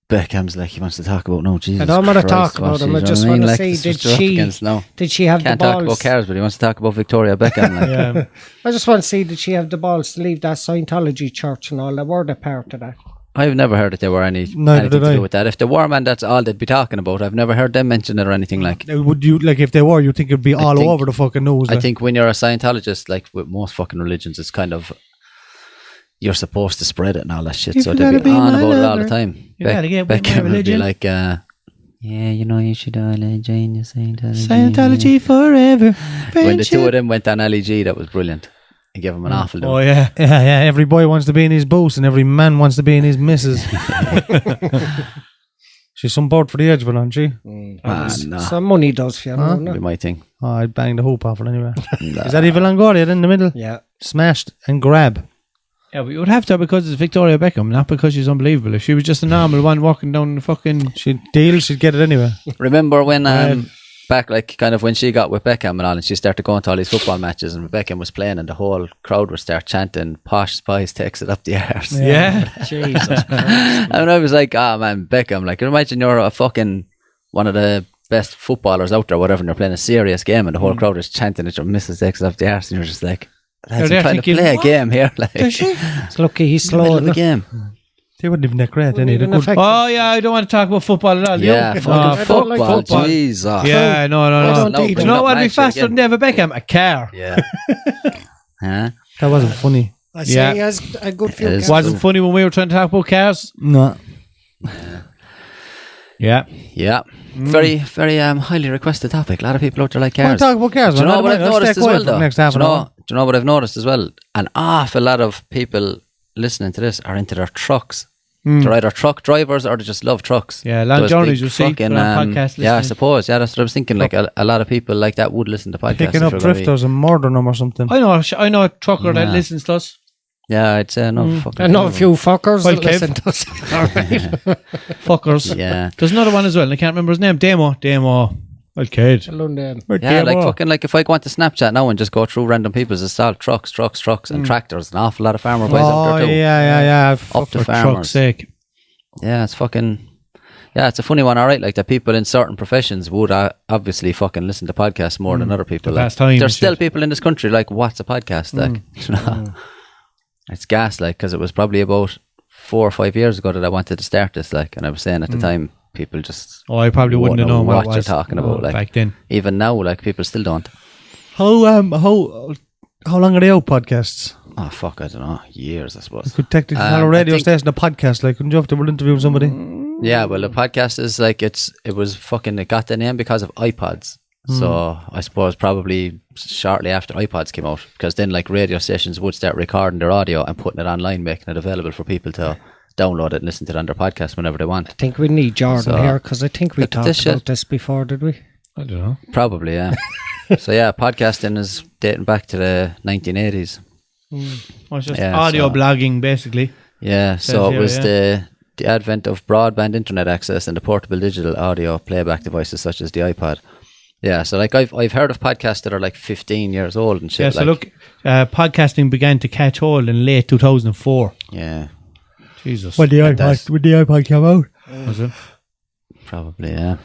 Beckham's like he wants to talk about. No, Jesus. I don't want to Christ, talk about him. I you just know what want to mean? say, Like, did she have Can't the balls? talk about cars, but he wants to talk about Victoria Beckham. Like. Yeah. I just want to see, did she have the balls to leave that Scientology church and all that? Were they part of that? I've never heard that there were anything to do with that. If there were, man, that's all they'd be talking about. I've never heard them mention it or anything like. Would you, like, if they were, you think it'd be all over the fucking news? I think when you're a Scientologist, like with most fucking religions, it's kind of, you're supposed to spread it and all that shit. So they'd be on about it all the time. You gotta get with my Beckham would be religion. like, yeah, you know, you should join your Scientology. Scientology forever. When the two of them went on LEG, that was brilliant. He gave him an awful Oh do. yeah. Yeah. Every boy wants to be in his boots, and every man wants to be in his missus. She's some board for the edge, but aren't she? No. Some money does for you, Huh? no? Be my thing. Oh, I'd bang the hoop off it anyway. Nah. Is that Eva Longoria in the middle? Yeah. Smashed and grab. Yeah, but you would have to because it's Victoria Beckham, not because she's unbelievable. If she was just a normal one walking down the fucking... She'd deal, she'd get it anyway. Remember when back like kind of when she got with Beckham and all, and she started going to all these football matches, and Beckham was playing, and the whole crowd would start chanting "Posh Spice takes it up the arse." Yeah. Jesus Christ. And I was like, "Oh man, Beckham! Like, imagine you're a fucking one of the best footballers out there, whatever, and you're playing a serious game, and the whole crowd is chanting that your missus takes it up the arse, and you're just like, lads, they're I'm trying to thinking, play a game here, like, It's lucky he's in the middle slow of the enough. game." They wouldn't even that great, any. They Even could, affect- Oh yeah, I don't want to talk about football at all. Yeah, You? fucking I don't like football, football. Jesus. Yeah, no. don't No, either. You bring know up what would be Manchester faster again. than David Beckham? A car. Yeah. Huh? that wasn't funny. I say Yeah. he has a good few It is. cars. Wasn't funny when we were trying to talk about cars. No. Yeah. Yeah. Very, very highly requested topic. A lot of people out there like Why cars. talk about cars? Do you know what I've noticed as well, for the though? next half Do an you know, hour. do you know what I've noticed as well? An awful lot of people listening to this are into their trucks. They're either truck drivers or they just love trucks. Yeah, long Those journeys big you see fucking, on podcast yeah, I listening. suppose. Yeah, that's what I was thinking. Like a lot of people like that would listen to podcasts. Picking if up you're gonna be- drifters and murdering them or something. I know a trucker that Yeah. listens to us. Yeah, I'd say no. Fucking I know a few fuckers Well, that Kev. listen to us. All right. Fuckers. Yeah. There's another one as well. And I can't remember his name. Demo. Well, kid. London. Yeah, like fucking like if I go onto Snapchat now and just go through random people's, it's all trucks and tractors. An awful lot of farmer boys out Oh, there too. yeah. Up to For farmers. truck's sake. Yeah, it's fucking. Yeah, it's a funny one, alright. Like that people in certain professions would obviously fucking listen to podcasts more than other people. The Like, past time there's and still shit. people in this country like, what's a podcast? Like, you know, it's gas. Like, because it was probably about 4 or 5 years ago that I wanted to start this. Like, and I was saying at the time, people just Oh, I probably wouldn't have known what it you're was talking about. Like, back then. even now, like people still don't. How long are they out, podcasts? Oh fuck, I don't know. Years, I suppose. Could technically I call a radio think- station a podcast, like, couldn't you have to interview somebody? Yeah, well, the podcast is like it got the name because of iPods. So I suppose probably shortly after iPods came out, because then like radio stations would start recording their audio and putting it online, making it available for people to download it and listen to it on their podcast whenever they want. I think we need Jordan So, here because I think we look at talked this about shit. this before, did we? I don't know. Probably, yeah. So yeah, podcasting is dating back to the 1980s. Well, it's just Yeah, audio so- blogging, basically. Yeah, so it here, was yeah. the advent of broadband internet access and the portable digital audio playback devices such as the iPod. Yeah, so like I've heard of podcasts that are like 15 years old and shit. Yeah, so like, look, podcasting began to catch hold in late 2004. yeah, Jesus. When the does. iPod came out. Was it? probably, yeah.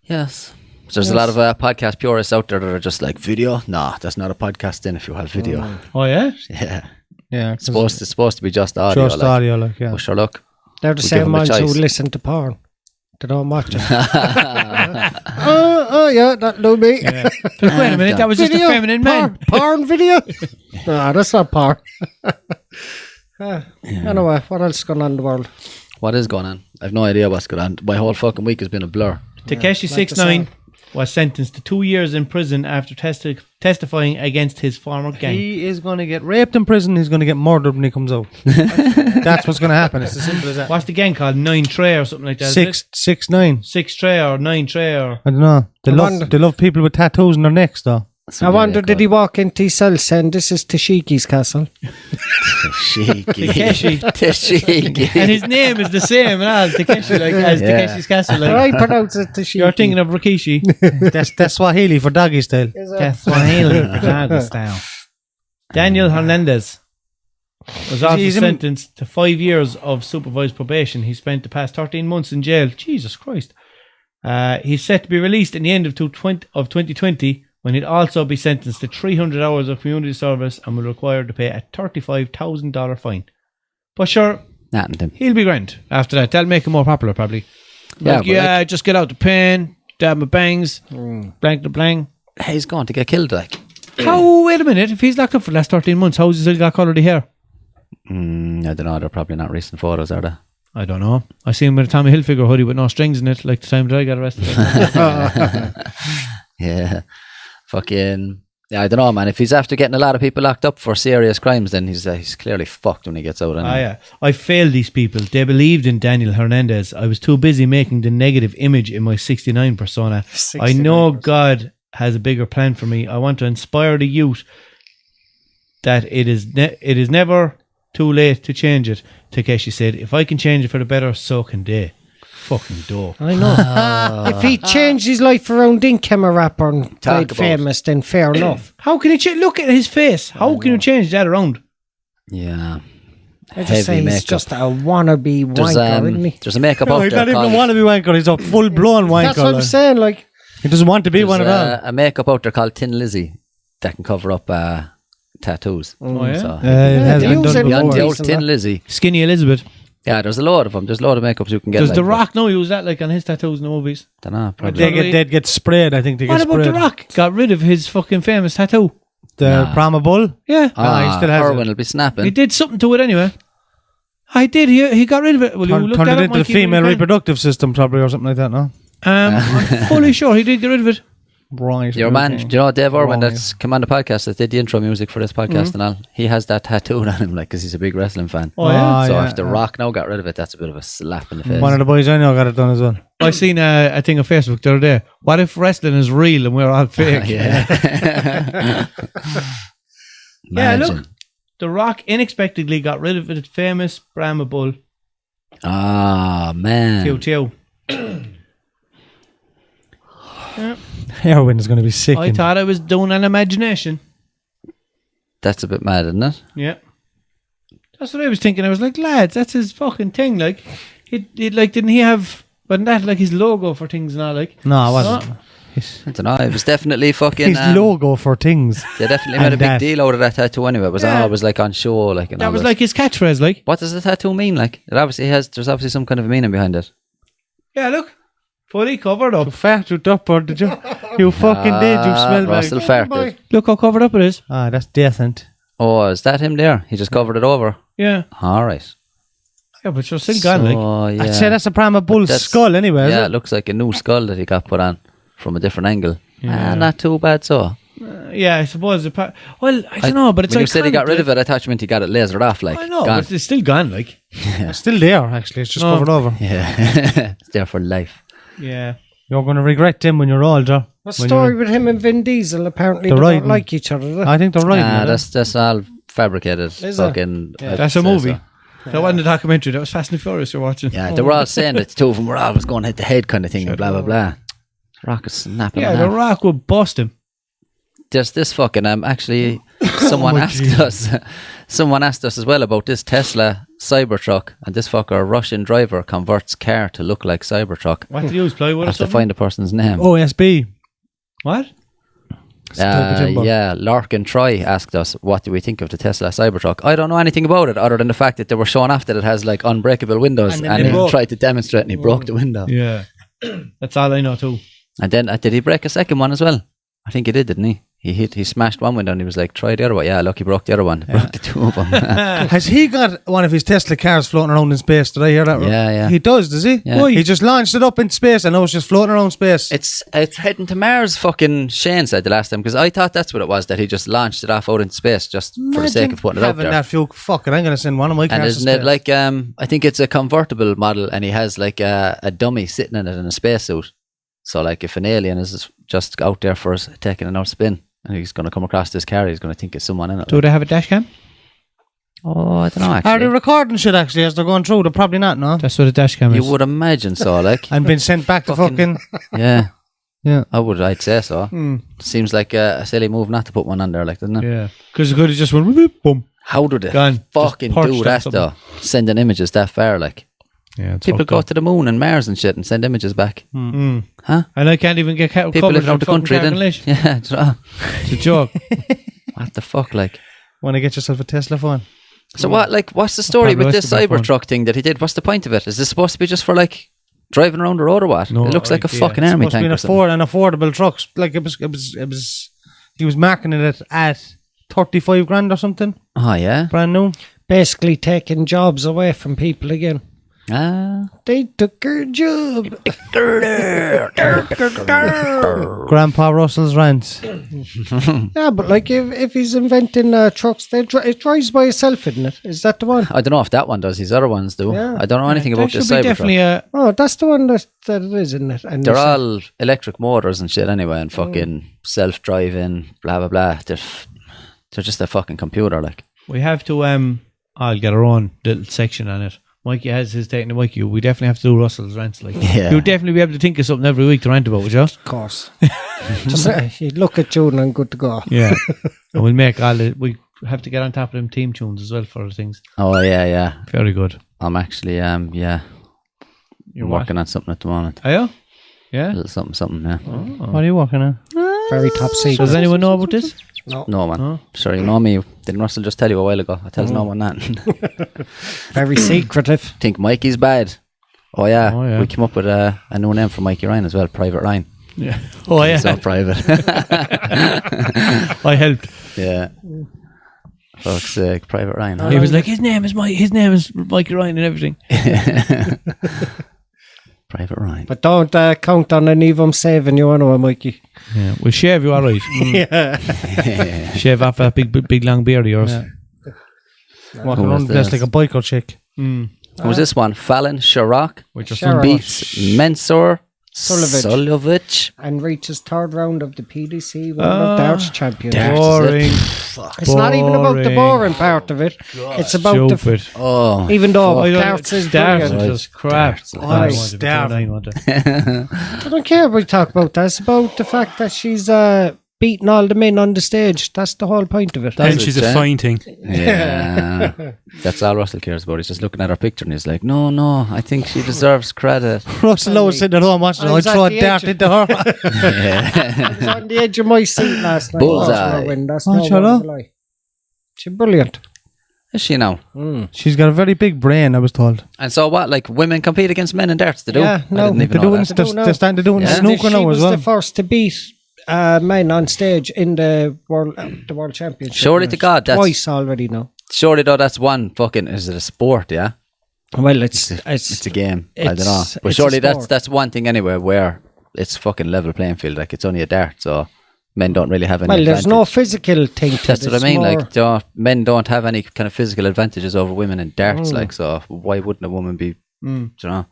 Yes. So there's a lot of podcast purists out there that are just like, video? Nah, that's not a podcast then if you have video. Oh, yeah? Yeah. Yeah. It's supposed to be just audio. Just like, audio, like, yeah. But sure, look. They're the We'll give same them a ones who choice. listen to porn. They don't watch it. Oh, yeah, that know me. Yeah. But wait a minute, that was just a Video? feminine man. Porn video? No, that's not porn. Anyway, what else is going on in the world? What is going on? I have no idea what's going on. My whole fucking week has been a blur. Takeshi like the 69 was sentenced to 2 years in prison after testifying against his former gang. He is going to get raped in prison. He's going to get murdered when he comes out. That's what's going to happen. It's as simple as that. What's the gang called? 9 Tray or something like that? 6'9". 6 Tray or 9 Tray or... I don't know. They I love wonder- they love people with tattoos on their necks, though. I wonder, did he walk into his cell saying, this is Tashiki's castle? Takeshi. Tashiki. And his name is the same as Takeshi, like as Yeah. Takeshi's castle. Or Like, I pronounce it Tashiki. you're thinking of Rikishi. That's Swahili for doggy style. That's Swahili for doggy style. Daniel Hernandez was also He's in- sentenced to 5 years of supervised probation. He spent the past 13 months in jail. Jesus Christ. He's set to be released in the end of 2020 when he'd also be sentenced to 300 hours of community service and will require to pay a $35,000 fine. But sure, Nothing to him. he'll be grand after that. That'll make him more popular, probably. Yeah, but Just get out the pen, dab my bangs, blank the blang. He's going to get killed, like. How? Wait a minute. If he's locked up for the last 13 months, how's he still got coloured hair? I don't know. They're probably not recent photos, are they? I don't know. I see him with a Tommy Hilfiger hoodie with no strings in it, like the time that I got arrested. Yeah. Fucking... Yeah, I don't know, man. If he's after getting a lot of people locked up for serious crimes, then he's clearly fucked when he gets out. Anyway. Yeah. I failed these people. They believed in Daniel Hernandez. I was too busy making the negative image in my 69 persona. 69%. I know God has a bigger plan for me. I want to inspire the youth that it is never too late to change it. Takeshi said, if I can change it for the better, so can they. Fucking dope. I know. If he changed his life around, didn't become a rapper and Talk played about famous, then fair enough. How can he look at his face? How can you change that around? Yeah. I just say he's makeup. just a wannabe wanker, isn't he? There's a makeup No, out he's there not even a called... wannabe wanker. He's a full-blown wanker. That's what I'm like. saying, like. He doesn't want to be one of There's them. a makeup out there called Tin Lizzy that can cover up tattoos. Oh, yeah? So, It has they been use done it beyond before. the old Decent, Tin that. Lizzy. Skinny Elizabeth. Yeah, there's a lot of them. There's a lot of makeups you can get. Does like, The Rock now use that like on his tattoos in the movies? Don't know, probably. They'd get sprayed, I think. They What get about sprayed. The Rock? Got rid of his fucking famous tattoo. The Brahma Bull? Yeah. he still has Irwin it. will be snapping. He did something to it anyway. I did. He got rid of it. Will you look Turned that it up, into the Mikey, when you female can? reproductive system, probably, or something like that, no? I'm fully sure he did get rid of it. Right. Your man, do you know Dave Irwin Wrong, that's come on the podcast that did the intro music for this podcast and all? He has that tattooed on him, like, because he's a big wrestling fan. Oh, yeah? So yeah, if The Rock now got rid of it, that's a bit of a slap in the face. One of the boys I know got it done as well. I seen a thing on Facebook the other day. What if wrestling is real and we're all fake? Yeah. Yeah, Imagine. look. The Rock unexpectedly got rid of his famous Brahma Bull. Ah, man. Chew, chew. Heroin is going to be sick. I thought I was doing an imagination. That's a bit mad, isn't it? Yeah. That's what I was thinking. I was like, lads, that's his fucking thing. Like, it like, didn't he have, wasn't that like his logo for things and all? Like, No, it wasn't. I don't know. It was definitely fucking... His logo for things. They definitely made a And big that. deal out of that tattoo anyway. It was Yeah. always like on show. Like, and that all was this. like his catchphrase. Like, What does the tattoo mean? Like, it obviously has... There's obviously some kind of meaning behind it. yeah, look, fully covered up. You farted up, or did you? You fucking did. You smell like... Russell farted. Look how covered up it is. Ah, that's decent. Oh, is that him there? He just covered it over. Yeah. All right. Yeah, but you're still gone. Like, So, yeah. I'd say that's a Brahma Bull That's- skull anyway, is Yeah, it? it looks like a new skull that he got put on from a different angle. Yeah. Not too bad, so. yeah, I suppose. Well, I don't know, but it's when you like said he got rid of it, I thought you meant he got it lasered off, like. I know, gone. but it's still gone. Like, It's still there, actually. It's just No. covered over. Yeah. It's there for life. yeah. You're going to regret them when you're older. What's the story with him and Vin Diesel? Apparently, They're they riding. don't like each other. do they? I think they're right. That's all fabricated. Is it? Fucking. Yeah. I'd That's a say movie. so. That wasn't a documentary. That was Fast and Furious you're watching. Yeah, they were all saying that the two of them were always going head to head kind of thing and blah, blah, blah. Rock is snapping. Yeah, in The half. Rock would bust him. There's this fucking actually someone asked us as well about this Tesla Cybertruck, and this fucker Russian driver converts car to look like Cybertruck. What did you use? Plywood I or have to something? find the person's name. OSB. What? Yeah, Larkin Troy asked us, what do we think of the Tesla Cybertruck? I don't know anything about it other than the fact that they were showing off that it has like unbreakable windows, And then and they he broke. tried to demonstrate and he broke the window. Yeah. That's all I know too. And then did he break a second one as well? I think he did, didn't he? He smashed one window and he was like, try the other one. Yeah, look, he broke the other one. Broke the two of them. Has he got one of his Tesla cars floating around in space? Did I hear that? Yeah. He does he? Yeah. Why? He just launched it up in space and now it's just floating around space. It's heading to Mars, fucking Shane said the last time, because I thought that's what it was, that he just launched it off out into space just for the sake of putting it out having there. that few, fuck it, I'm going to send one of my And cars to isn't it space. like, I think it's a convertible model and he has like a dummy sitting in it in a spacesuit. So like if an alien is just out there for us taking an out spin and he's going to come across this car, he's going to think it's someone in it. Do they have a dash cam? Oh, I don't know Are they actually. recording shit actually as they're going through? They're probably not, no? That's what a dash cam is. You would imagine so, like. And been sent back to fucking... Yeah. Yeah. I'd say so. Seems like a silly move not to put one on there, like, doesn't it? Yeah. Because it could have just went, whoop, boom. How do they Gone. fucking Just perched do on that something. though? Sending images that far, like. Yeah, it's People fucked go up. to the moon and Mars and shit and send images back. Huh? And I can't even get People covered living out the country then. English. Yeah, do you know? It's a joke. What the fuck, like? Want to get yourself a Tesla phone? So what's the story Pablo with this Escobar phone. Cybertruck thing that he did? What's the point of it? Is this supposed to be just for like driving around the road or what? No, it looks like a yeah. fucking It's army supposed to tank be or something. an affordable truck. Like it was. He was marking it at 35 grand or something. Oh yeah. Brand new. Basically taking jobs away from people again. Ah. They took her job. Grandpa Russell's rants. Yeah, but like if he's inventing trucks, it drives by itself, isn't it? Is that the one? I don't know if that one does. These other ones do. Yeah. I don't know anything There about should this be Cybertruck. definitely a. Oh, that's the one that it is, isn't it? And They're all electric motors and shit anyway, and fucking self-driving, blah blah blah. They're just a fucking computer, like. We have to. I'll get our own little section on it. Mikey has his taking the Mikey. We definitely have to do Russell's rants. Like, Yeah. you'll definitely be able to think of something every week to rant about, would you? Of course. Just you look at Jude and good to go. Yeah. And we'll make all the. We have to get on top of them theme tunes as well for the things. Oh yeah. Very good. I'm actually You're I'm working on something at the moment. Are you? Yeah. A little something. Yeah. What are you working on? Very top secret. Does anyone know about this? No man. Oh. Sure, you know me. Didn't Russell just tell you a while ago? I tells no one that. Very secretive. Think Mikey's bad. Oh yeah. Oh, yeah. We came up with a new name for Mikey Ryan as well, Private Ryan. Yeah. Oh yeah. It's not private. I helped. Yeah. Fuck's sake, Private Ryan. He was like, his name is Mikey Ryan and everything. Private Ryan. But don't count on any of them saving you anyway, Mikey. Yeah. We'll shave you all right. Yeah. Shave off that big long beard of yours. Walking Who around was the place this? like a biker chick. Who's this one? Fallon Sharrock Which are Sharrock. beats Mensur Sulovic. And reaches third round of the PDC World Darts Championship. Darts. boring. It's not even about the boring part of it. It's about Stupid. Oh, even though I don't- darts is Darts brilliant. are just crap. Darts. I want to be Starving. 29, want to. I don't care if we talk about that. It's about the fact that she's beating all the men on the stage. That's the whole point of it. And she's a fine thing. yeah. That's all Russell cares about. He's just looking at her picture and he's like, no, I think she deserves credit. Russell Lowe sitting at home watching. I I'd was throw at a the dart edge into her. I was on the edge of my seat last night. Bullseye. watching her win. That's Oh, no shut word of up. a lie. She's brilliant. Is she now? She's got a very big brain, I was told. And so what? Like women compete against men in darts? They do? Yeah, no. I didn't even They're know doing, that. they're starting to do it in Yeah. snooker She now was as well. the first to beat men on stage in the world championship. Surely to God, that's- twice already now. Surely though, that's one fucking. Is it a sport? Yeah, Well, it's it's a game. I don't know, it's- but it's a surely sport. that's one thing anyway where it's fucking level playing field. Like it's only a dart, so men don't really have any. well, there's no advantage. physical thing to That's it. what I It's mean. more- Like men don't have any kind of physical advantages over women in darts. Like so, why wouldn't a woman be? Do you know?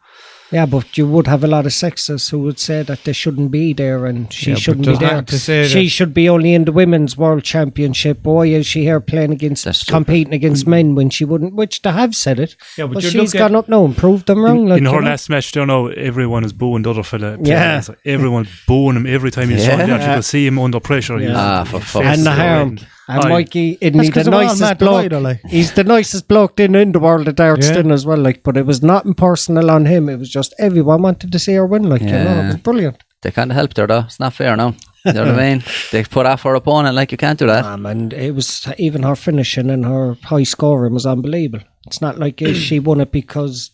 yeah, but you would have a lot of sexists who would say that they shouldn't be there and she Yeah, but shouldn't be there's there. not to say She that- should be only in the women's world championship. Why is she here playing That's against, stupid. competing against men when she wouldn't? Which they have said it. Yeah, but but you she's look gone at- up now and proved them wrong. In like, her you know. last match, don't know, everyone is booing the other fella. Yeah. It's like everyone booing him every time he's on there. You can see him under pressure. He's- Ah, for fuck's and the sake. harm. And Aye. Mikey, isn't That's he 'cause the they're all nicest mad bloke? provider, like. He's the nicest bloke in the world of darts Yeah. then as well. Like, but it was nothing personal on him. It was just everyone wanted to see her win. Like, you know, Yeah. it was brilliant. They kind of helped her though. It's not fair now. You know what I mean? They put off her opponent. Like you can't do that. And it was even her finishing and her high scoring was unbelievable. It's not like she won it because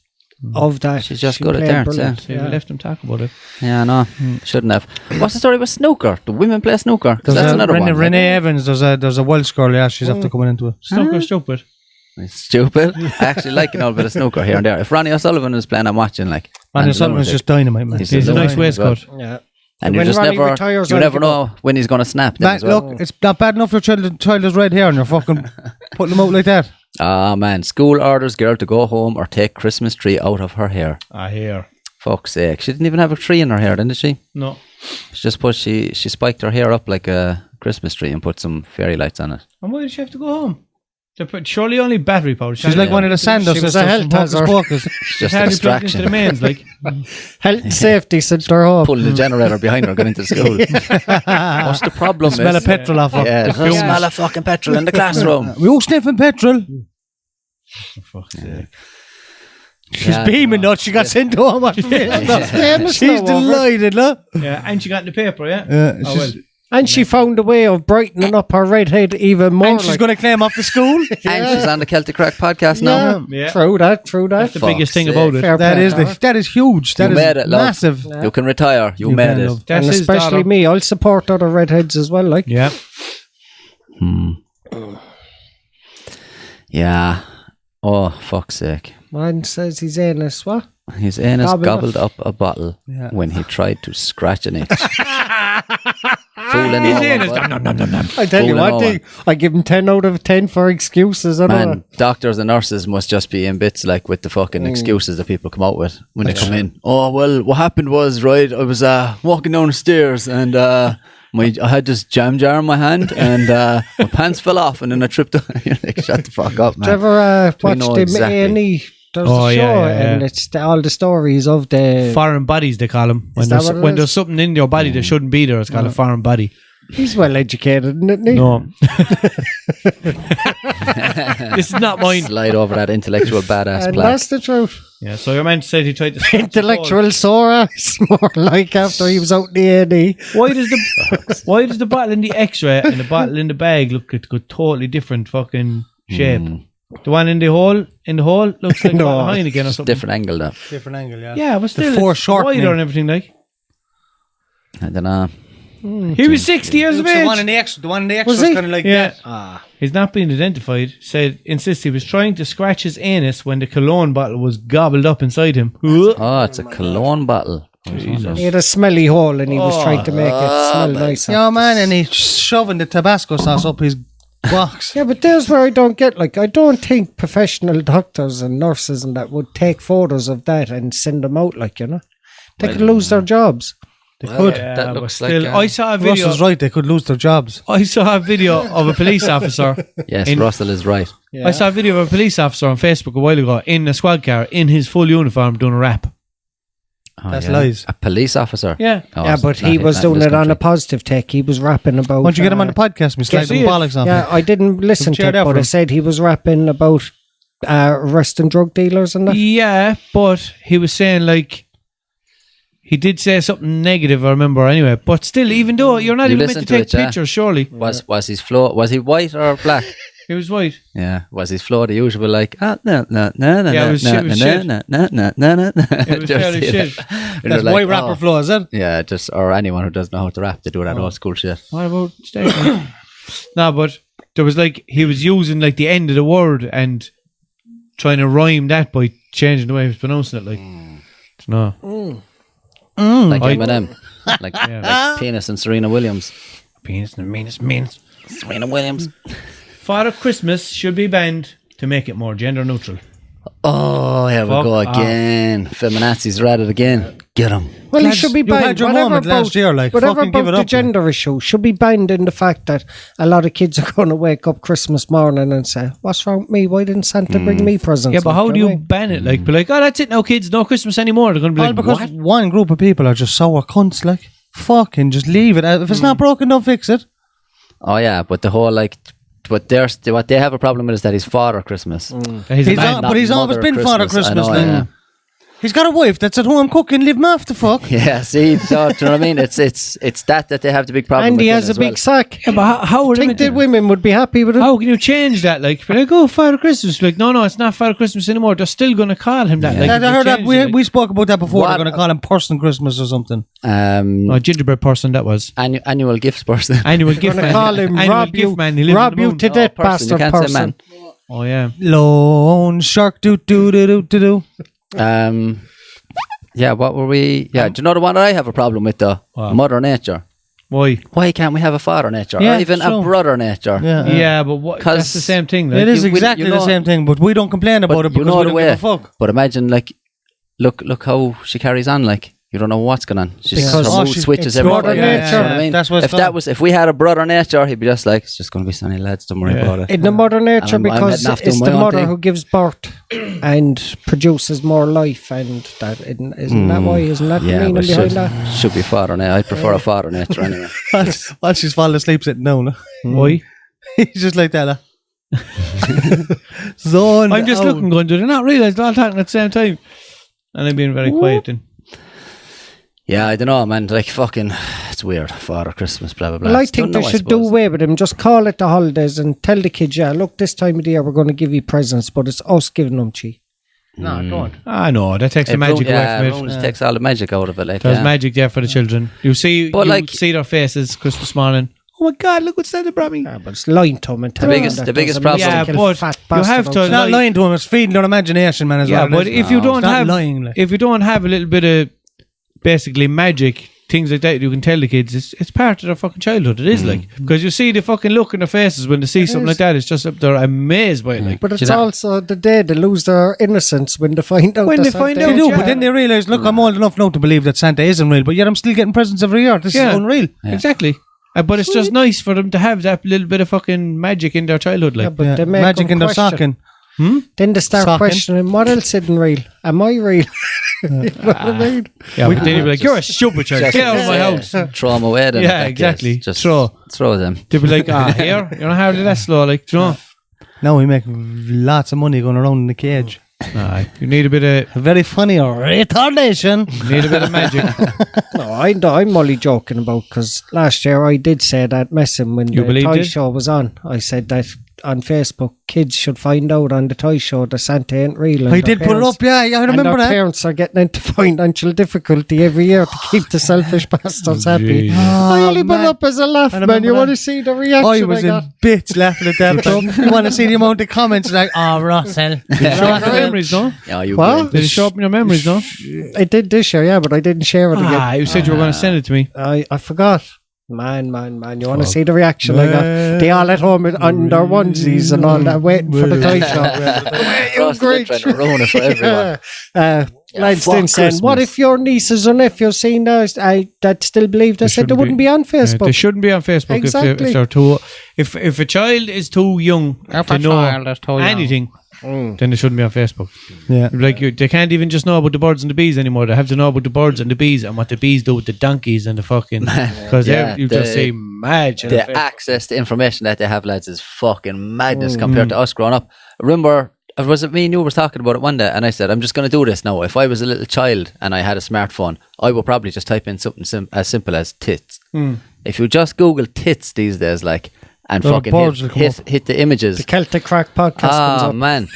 of that. She's just She good at played darts, brilliant. See, we left them talk about it. Yeah, no, shouldn't have. What's the story with snooker? Do women play snooker? 'Cause There's that's a another Renee, one. Renee Evans, there's a Welsh girl, yeah, she's after coming into it. Snooker stupid. It's stupid. I actually like an old bit of snooker here and there. If Ronnie O'Sullivan was playing, I'm watching. Like Ronnie man, O'Sullivan's just dynamite, man. He's He's a nice lovely as well. waistcoat. Yeah. And you When just Ronnie never, retires, you I'll never give know when he's going to snap. Then That, as well. look, it's not bad enough your child has red hair and you're fucking putting them out like that. Ah man, school orders girl to go home or take Christmas tree out of her hair. I hear. Fuck's sake, she didn't even have a tree in her hair, didn't she? No. She just put she spiked her hair up like a Christmas tree and put some fairy lights on it. And why did she have to go home? Surely only battery powered. She's like one of the Sanders She was sisters a from health Hocus hazard. Pocus. It's just a Hardly plugged into the distraction. mains, like. Health and safety sent her home. Pulling the generator behind her going into school. What's the problem? Smell miss? of petrol off her. Yeah, the smell of fucking petrol in the classroom. We all sniffing petrol. She's Yeah, beaming though. She got sent home. That's famous She's now, over. delighted, look. Yeah, and she got in the paper, yeah? Yeah, Oh, well. And she found a way of brightening up her redhead even more. And she's going to claim off the school. And she's on the Celtic Crack podcast now. Yeah, true that. That's the biggest thing about it. Fair play. That is huge. That You is made it, love. massive. You can retire. You made it. That's And his especially daughter. me, I'll support other redheads as well. Like, Yeah. Yeah. Oh, fuck's sake. man says he's anus. What? His anus Gobbled gobbled up a bottle when he tried to scratch an itch. Fooling no one, bud. I tell you Fooling what, no one. I give him 10 out of 10 for excuses. I don't know. Man, doctors and nurses must just be in bits like with the fucking excuses that people come out with when they come in. Oh, well, what happened was, right, I was walking down the stairs and I had this jam jar in my hand and my pants fell off and then I tripped. You're like, shut the fuck up, man. Did you ever We watch know the exactly. A&E? There's Oh, a show yeah. and it's all the stories of the... Foreign bodies, they call them. When Is that what it when is? there's something in your body that shouldn't be there, it's called a foreign body. He's well educated, isn't he? No. This is not mine. Slide over that intellectual badass And plaque. that's the truth. Yeah, so your man said he tried to scratch Intellectual Sora is more like after he was out in the A&E. Why does the bottle in the X-ray and the bottle in the bag look at totally different fucking shape? The one in the hole looks like a bottle of Heineken or something. Different angle, though. Different angle, yeah. Yeah, but still, The it's foreshortening. wider and everything like. I don't know. He was 60 years of The age. one in the X Was was he? kind of like Yeah. that. He's not being identified. Insists he was trying to scratch his anus when the cologne bottle was gobbled up inside him. Oh, it's a cologne bottle. Jesus. He had a smelly hole and he was trying to make it smell nicer. Yeah, man, and he's shoving the Tabasco sauce up his box. Yeah, but there's where I don't get, like, I don't think professional doctors and nurses and that would take photos of that and send them out, like, you know. They could lose their jobs. They could. Yeah, that but looks still, like, I saw a video. Russell's right, they could lose their jobs. I saw a video of a police officer. Yes, in- Russell is right. Yeah. I saw a video of a police officer on Facebook a while ago in a squad car in his full uniform doing a rap. Oh, That's lies. A police officer. Yeah. Oh, Yeah, it's but not he in- was not in doing this it on a country. positive take. He was rapping about... Why don't you get him on the podcast? We slide them bollocks off. Yeah, I didn't listen to Cheer it, there but for I him. said he was rapping about arresting drug dealers and that. Yeah, but he was saying like he did say something negative, I remember anyway. But still, even though you're not You even meant to listened to take it, yeah? pictures, surely. Was his flow? Was he white or black? He was white. Yeah. Was his flow the usual like? No. Yeah, it was shit, it was shit. It was fairly shit. That's white rapper flow, is it? Yeah, just or anyone who doesn't know how to rap, they do that old school shit. What about statement? No, but there was like he was using like the end of the word and trying to rhyme that by changing the way he was pronouncing it. Like, no. Like I- Eminem, like Penis and Serena Williams. Penis and means. Serena Williams. Father Christmas should be banned to make it more gender neutral. Oh, here we Fuck go off. again. Feminazis are at it again. Get them. Well, he Lads, should be you banned. had your Whatever moment about, last year, like, whatever fucking give about it the up, gender issue should be banned in the fact that a lot of kids are going to wake up Christmas morning and say, "What's wrong with me? Why didn't Santa bring me presents?" Yeah, but how Like, do you know what I mean? ban it? Like, be like, oh, that's it now, kids. No Christmas anymore. They're going to be All like, because what? one group of people are just sour cunts, like. Fucking just leave it. If it's not broken, don't fix it. Oh yeah, but the whole like, what they have a problem with is that he's Father Christmas. He's a He's man. on- but he's always Mother been Father Christmas, I know, like. yeah. He's got a wife that's at home cooking, leave him off the fuck. Yeah, see, so, do you know what I mean? It's that they have the big problem. And with he then has a as big well. sack. Yeah, but how I would think the women would be happy with it. How can you change that? Like, be like, oh, Father Christmas. Like, no, it's not Father Christmas anymore. They're still going to call him that. Like, I if you heard that change we, it, like- we spoke about that before. What? They're going to call him Person Christmas or something. Oh, gingerbread person that was. Annual gifts person. Annual gift Going man. to call him Annual rob gift you, man. He lives rob on the you moon. to death, Person, you bastard can't say person. man. Oh, yeah. Lone shark do do do do do do. Yeah, what were we? Yeah, do you know the one that I have a problem with though? What? Mother Nature. Why? Why can't we have a Father Nature Yeah, or even a sure. Brother Nature? Yeah, Yeah, but what? 'Cause That's the same thing. Like, It is you- exactly you know- the same thing, but we don't complain about But it because you know we the don't way. give a fuck. But imagine, like, look how she carries on. Like, you don't know what's going on. She's Because- her mood she's- switches it's every Mother fucking Nature. day, you know what I mean? That's what it's if we had a Brother Nature, he'd be just like, it's just going to be sunny lads. Don't worry Yeah. about it. In the Mother Nature, I'm because heading off it's doing the my own mother thing. who gives birth and produces more life, and that isn't that why? Isn't that the Yeah, meaning but behind should, that? should be Father Nature. I prefer a Father Nature anyway. While she's falling asleep sitting down. why? He's just like that. Zone. I'm just looking, going, do they not realise they're all talking at the same time? And I'm being very quiet then. Yeah, I don't know, man. Like, fucking, it's weird. Father Christmas, blah blah blah. Well, I Don't think know, they should do suppose. away with them. Just call it the holidays and tell the kids, yeah, look, this time of the year we're going to give you presents, but it's us giving them to you. No, don't. No, that takes the magic away from it. It takes all the magic out of it. Like, There's magic there for the children. You see, But see their faces Christmas morning. Oh my God! Look what Santa brought me. Yeah, but it's lying to them and The biggest problem- Yeah, but you have to. It's not lying to them. It's feeding their imagination, man. As Yeah, well. but if you don't it's not have, lying, like. if you don't have a little bit of basically magic, things like that, you can tell the kids it's part of their fucking childhood. It is like, because you see the fucking look in their faces when they see something like that. It's just they're amazed by it. Like, But it's also the day they lose their innocence when they find out. When that they find Santa out, They do, yeah. but then they realise, look, I'm old enough now to believe that Santa isn't real, but yet I'm still getting presents every year. This is unreal. exactly. But it's just nice for them to have that little bit of fucking magic in their childhood. Like, Yeah, but they make Magic them in their question. socking. Then they start Socking. questioning, what else isn't real? Am I real? You know what I mean? yeah, but then you'd be like, "You're a stupid child. Get out of my house." Throw them away. Then Yeah, in that exactly. case. Just Throw them. They'd be like, here, you're not hardly that slow. Like, do you know? Now we make lots of money going around in the cage. You need a bit of Very funny retardation. need a bit of magic. No, I'm only joking about, because last year I did say that messing when You the believed toy it? show was on. I said that on Facebook, kids should find out on the toy show that Santa ain't real. and I their did put it parents- up, yeah, I and remember their that. parents are getting into financial difficulty every year to keep the selfish bastards happy. Jesus. I only put man. it up as a laugh, I man. remember You that. want to see the reaction I was got? in bits laughing at that. You want to see the amount of comments like, oh, Russell. Show up your memories, no? Yeah, you What? Did it show up in your memories, no? I did this year, yeah, but I didn't share it again. You said you were going to send it to me. I forgot. Man. You want to see the reaction I got? They all at home on their onesies and all that, waiting for the toy show. Ross did trying to ruin it for everyone. Lads fuck then saying, what Christmas. if your nieces or nephews seen those that still believed? I said they shouldn't wouldn't be on They Facebook. shouldn't be on Facebook Exactly. if they're too. If a child is too young to know anything, then they shouldn't be on Facebook. Yeah. Like they can't even just know about the birds and the bees anymore. They have to know about the birds and the bees and what the bees do with the donkeys and the fucking because Yeah, you just see mad. shit on The Facebook. access to information that they have, lads, is fucking madness compared to us growing up. Remember, was it me and you were talking about it one day, and I said, I'm just going to do this now. If I was a little child and I had a smartphone, I would probably just type in something as simple as tits. If you just Google tits these days, like, and The fucking birds will come hit the images. The Celtic Crack podcast comes Oh up. man,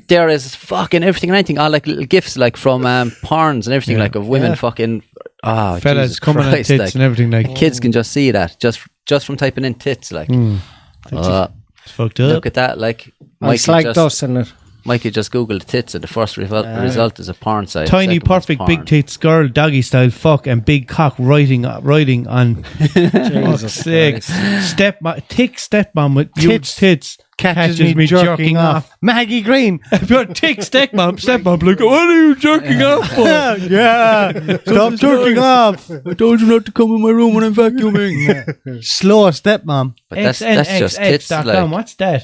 there is fucking everything and anything. All like little gifs, like from porns and everything, like of women fucking. Oh, fellas Jesus coming at Christ, tits like, and everything. Like kids can just see that just from typing in tits. Like, it's fucked up. look at that. Like, It's like us, isn't it? Mikey just googled tits, and the first result is a porn site. Tiny, Second one's perfect, porn. big tits girl, doggy style, fuck, and big cock riding on. Fuck's sake. Thick stepmom with huge tits catches me jerking off. Maggie Green. Your thick stepmom, like, what are you jerking off for? Yeah. Stop jerking off. I told you not to come in my room when I'm vacuuming. Slow stepmom. But that's just tits. Like, What's that?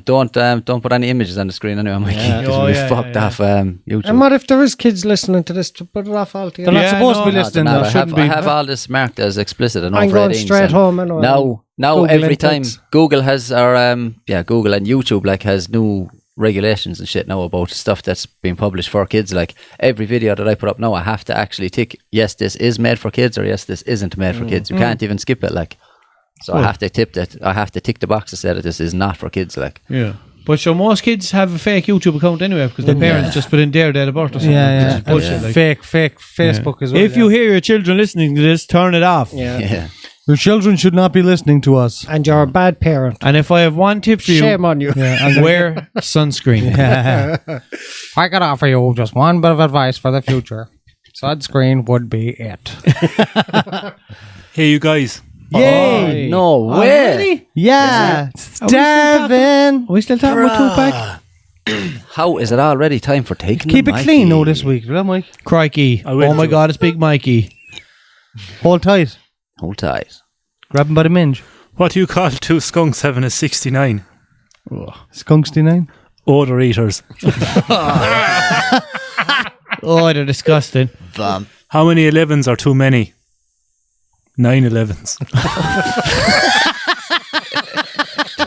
don't put any images on the screen anyway, Mikey. Yeah. Because Oh, we yeah, fucked yeah, off YouTube. And what if there is kids listening to this to put it off altogether? They're not supposed to be no, listening. No, though. I have all this marked as explicit and I'm over going 18. straight so home anyway. Now Google every time inputs. Google has Google and YouTube like has new regulations and shit now about stuff that's being published for kids. Like every video that I put up now, I have to actually tick yes, this is made for kids, or yes, this isn't made for kids. You can't even skip it. Like, so I have to tick the box to say that this is not for kids. Like, Yeah. But so most kids have a fake YouTube account anyway because their parents just put in their date of birth or something. Yeah, Which is bullshit, like. Fake Facebook as well. If you hear your children listening to this, turn it off. yeah. Your children should not be listening to us. And you're a bad parent. And if I have one tip for you, Shame on you. wear sunscreen. I could offer you just one bit of advice for the future. Sunscreen would be it. Hey, you guys. Yay! No way. Yeah, Starving. Are we still talking about Tupac? How is it already time for taking? Keep the it clean, Mikey? though, this week, will Mike? Crikey. I will Oh my do. God, it's Big Mikey. Hold tight. Hold tight. Grab him by the minge. What do you call two skunks having a 69? Skunks-9. Odor eaters. Oh, they're disgusting. How many 11s are too many? 9 11s.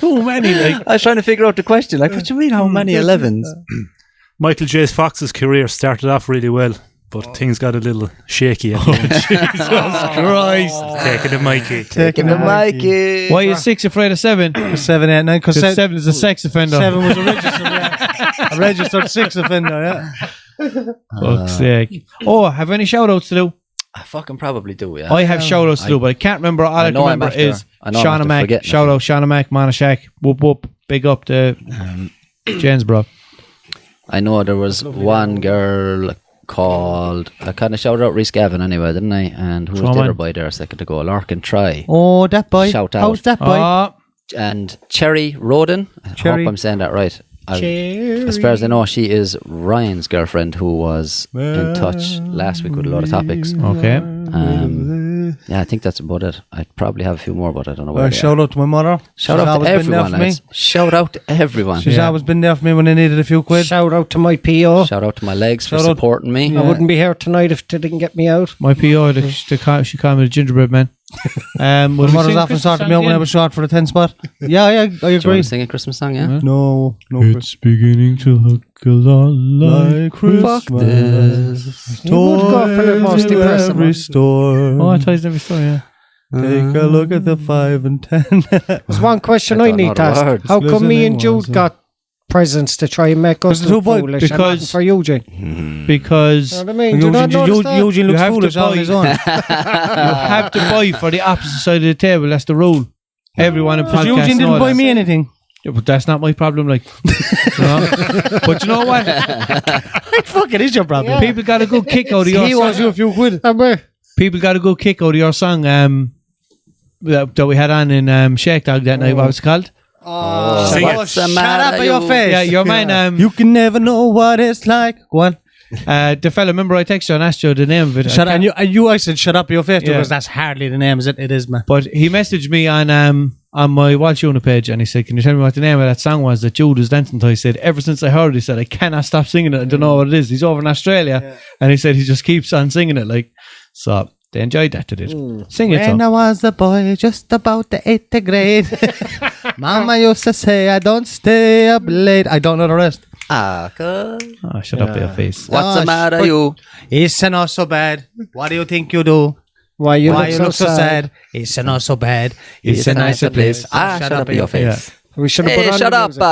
Too many, like. I was trying to figure out the question. Like, what do you mean? How many 11s? Michael J. Fox's career started off really well, but things got a little shaky at the end. Jesus Christ. Taking the Mikey. Taking the Mikey. Why is 6 afraid of 7? 7, 8, 9. Because 7 is a sex offender. 7 was a registered, a registered 6 offender. Yeah. Fuck's sake. Oh, have any shout outs to do? I fucking probably do, yeah. I have shout outs to do, but I can't remember. All I can know I'm remember after- is I know I'm Shauna after Mac. forgetting Shout it. out Shauna Mac, Monashak. Whoop whoop. Big up to Janesborough. I know there was one girl called, I kind of shouted out Reese Gavin anyway, didn't I? And who was the Come other on. boy there a second ago? Larkin Try. Oh, that boy. Shout out. How's that boy? Oh, And Cherry Roden. I Cherry. hope I'm saying that right. As far as I know, she is Ryan's girlfriend who was in touch last week with a lot of topics. okay. Yeah, I think that's about it. I probably have a few more, but I don't know where they are. Shout out to my mother. Shout She's out to always been there everyone, for me. lads. Shout out to everyone. She's always been there for me when I needed a few quid. Shout out to my PO. Shout out to my legs for Shout out- supporting me. I wouldn't be here tonight if they didn't get me out. My PO, she called me the gingerbread man. My mother's often sorted me out when I was short for the 10 spot. Yeah, I Do you want agree. to sing a Christmas song, yeah? No, It's beginning to look a lot like Fuck this. You would go for the most depressing every one. store. Oh, I told you every story, yeah. Take a look at the 5 and 10. There's one question I I don't know need to the ask. words. How come me and Listening Jude got presents to try and make us Because the look two boys- foolish and because- nothing for Eugene? Because You know what I mean? Do you not Eugene, notice that? Eugene You looks have to foolish on buy- his own. you have to buy for the opposite side of the table. That's the rule. Everyone in Because podcasts Eugene know didn't buy that. me anything. Yeah, but that's not my problem, like. You know? But you know what? Fuck, it is your problem. People got a good kick out of your He owes you a few quid. People got a good kick out of your song that we had on in Shake Dog that night. What was it called? Sing it. What's the Shut matter, up in your you? face. Yeah, your man. You can never know what it's like. Go on. The fella, remember I texted you and asked you the name of it. Shut up. I said shut up your face Yeah. because that's hardly the name, is it? It is, man. But he messaged me on my Walshy page and he said, "Can you tell me what the name of that song was that Jude was dancing to?" He said, "Ever since I heard it," he said, "I cannot stop singing it. I don't know what it is." He's over in Australia and he said he just keeps on singing it. Like, so they enjoyed that, they did. Sing it. When So. I was a boy, just about the 8th grade, Mama used to say, I don't stay up late. I don't know the rest. Ah, good. Oh, shut up your face. What's the Gosh, matter, but- you? It's not so bad. What do you think you do? Why you Why look you look so so sad? sad? It's not so bad. It's a nicer place. Ah, shut up in your face. We should have Hey, put on shut the up. music.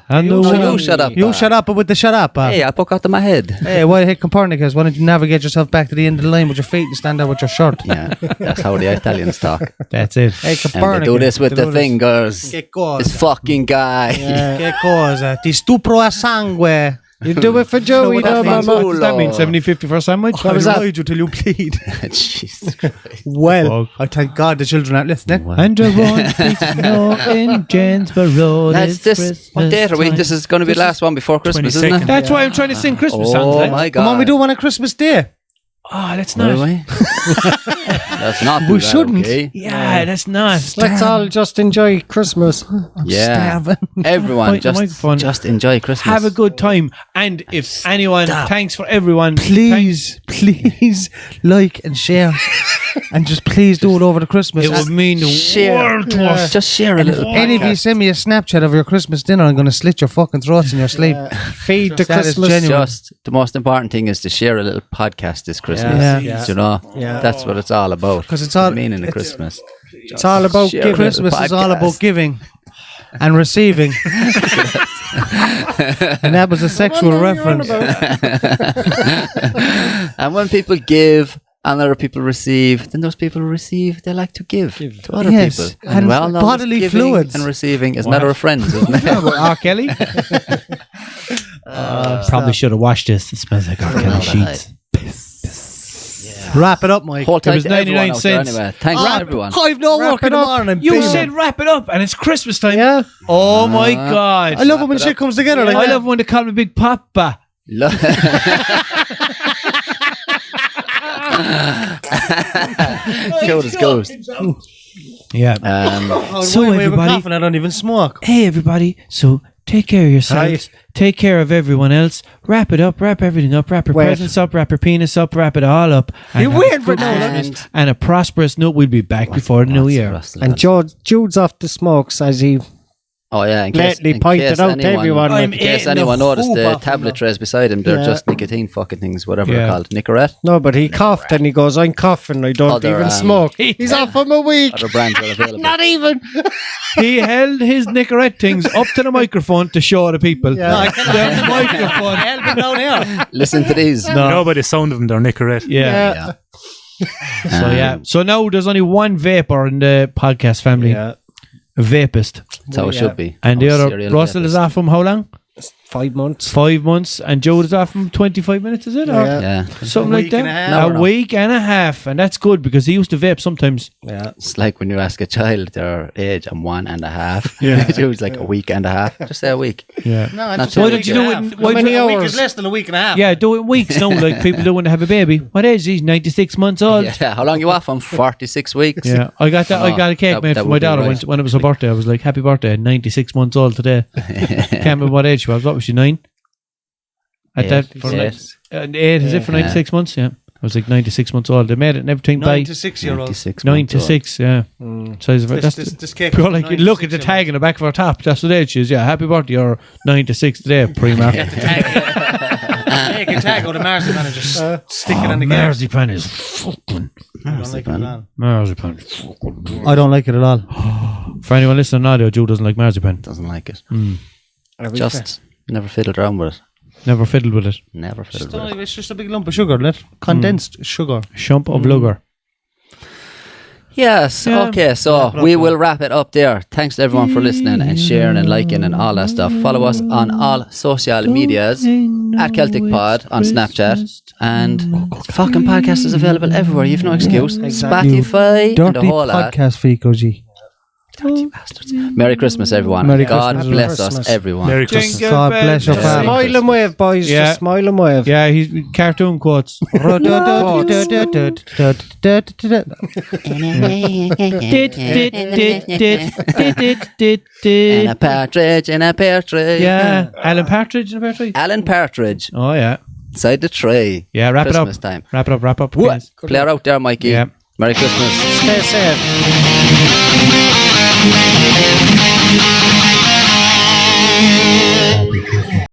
And the No, one- you shut up. You shut up with the shut up. Hey, I poke out of my head. Hey, why the heck Copernicus? Why don't you navigate yourself back to the end of the line with your feet and stand there with your shirt? Yeah, that's how the Italians talk. That's it. Hey, And Copernicus. they do this with They the do this. fingers. Che cosa? This fucking guy. Che cosa? Ti stupro a sangue. You do it for Joey, what that though, means? mama. What does that mean? 70-50 for a sandwich? I'll was that? ride you till you bleed. Jesus Christ. Well, Fuck. I thank God the children aren't listening. And the one speaks no in Janesborough. That's this. What date are we? This is going to be the last one before Christmas, isn't 22nd. it? That's why I'm trying to sing Christmas songs. Oh eh? my God. Come on, we do one on Christmas Day. Oh, that's By the not. way. That's not We that, shouldn't. okay? Yeah, that's not. Let's all just enjoy Christmas. Yeah. Starving. Everyone Point the microphone. just enjoy Christmas. Have a good time. And if anyone, thanks for everyone. Please like and share. And just please do it over the Christmas. It would mean the Share. world to us. Just share a little. Any of you send me a Snapchat of your Christmas dinner, I'm going to slit your fucking throats in your sleep. Feed the That is Christmas. genuine. Just the most important thing is to share a little podcast this Christmas. Yeah. You know, Yeah. that's what it's all about. 'Cause it's all- the meaning of it's- Christmas. It's all about Share giving. it. Christmas is all podcast. about giving and receiving. And that was a sexual reference. And when people give and other people receive, then those people who receive, they like to give to other Yes. people. And well, known as bodily giving fluids. and receiving is matter of friends, isn't it? R. Kelly? Probably should have washed this. It smells like R. Kelly sheets. Wrap it up, Mike. Hold It tight was to everyone 99 out there cents. anyway. Thanks to everyone. I've no Wrap work in it the up. morning. You baby. said wrap it up and it's Christmas time. Yeah. Oh my God. I love it when shit comes together like I that. love when they call me Big Papa. Jodas Ghost. Yeah. Oh, So wait, we were everybody- coughing, I don't even smoke. Hey, everybody. So take care of yourselves. Take care of everyone else. Wrap it up. Wrap everything up. Wrap your Wait. presents up. Wrap your penis up. Wrap it all up. And You're have a waiting for good no Christmas and a prosperous note. We'll be back before the new year. And Jude's off the smokes as he Oh yeah, Lately pointed out to everyone. I'm in case eating anyone the noticed hoop the off them tablet now. trays beside him, they're Yeah. just nicotine fucking things, whatever Yeah. they're called. Nicorette. No, but he coughed and he goes, I'm coughing, I don't Other, even smoke. He's off from a week. Other brands are available. Not even. He held his Nicorette things up to the microphone to show the people. Yeah. The microphone. Hell, been down here. Listen to these. You know by the sound of them, they're Nicorette. Yeah. Yeah. So yeah. So now there's only one vapor in the podcast family. Yeah. A vapist. That's how it should be. And the Oh, other, serial Russell is vapist. off from how long? 5 months. 5 months. And Jude is off from 25 minutes, is it? Or Yeah. Yeah. something A like week and a that. half. A week and a half. And that's good because he used to vape sometimes. Yeah. It's like when you ask a child their age, I'm 1.5. Yeah. It was like a week and a half. Just say a week. Yeah. No, Not just too a much. week Why don't you and do a it- why half. don't you- A week hours? is less than a week and a half. Yeah, do it in weeks now, like people do when they have a baby. What age is he? 96 months old. Yeah. How long you off? I'm 46 weeks. Yeah, I got that. I Oh, got a cake that- made that for would my be daughter right. when it was her birthday. I was like, "Happy birthday!" 96 months old today. Can't remember what age she was. What was she, 9? At that, for like, 8 is it for 96 months? Yeah, I was like 96 months old. They made it and everything 9 by to 6 year old. 96 9 months to old. 6. Yeah, size of it. That's This cake. you're like you look at the tag in the back of her top. That's what age she is. Yeah, happy birthday. You're 9 to 6 today. Pre-mark. Take a tag out of marzipan and just stick it on the cake. Marzipan is fucking I don't like it at all. marzipan. I don't like it at all. For anyone listening on audio, Jude doesn't like marzipan. Doesn't like it. Are we Just never fiddled around with it. Never fiddled with it. Never fiddled with it. It's just a big lump of sugar, condensed sugar. Shump of lugger. Yes. Yeah. Okay. So we will wrap it up there. Thanks to everyone for listening and sharing and liking and all that stuff. Follow us on all social medias at Celtic Pod on Snapchat, and the fucking podcast is available everywhere. You've no excuse. exactly. Spotify and the Dirty whole lot. podcast Fico G. Dirty bastards. Merry Christmas, everyone. Merry God Christmas. bless us, Christmas. everyone. Merry Christmas. God bless your family. Smile and wave, boys. Yeah. Just smile and wave. Yeah, he's cartoon quotes. And a partridge in a pear tree. Yeah, Alan Partridge in a pear tree. Alan Partridge Oh yeah, inside the tree. yeah. Wrap Christmas it up. time. Wrap up. What? Please. Play her out there, Mikey. Yeah. Merry Christmas. Stay safe.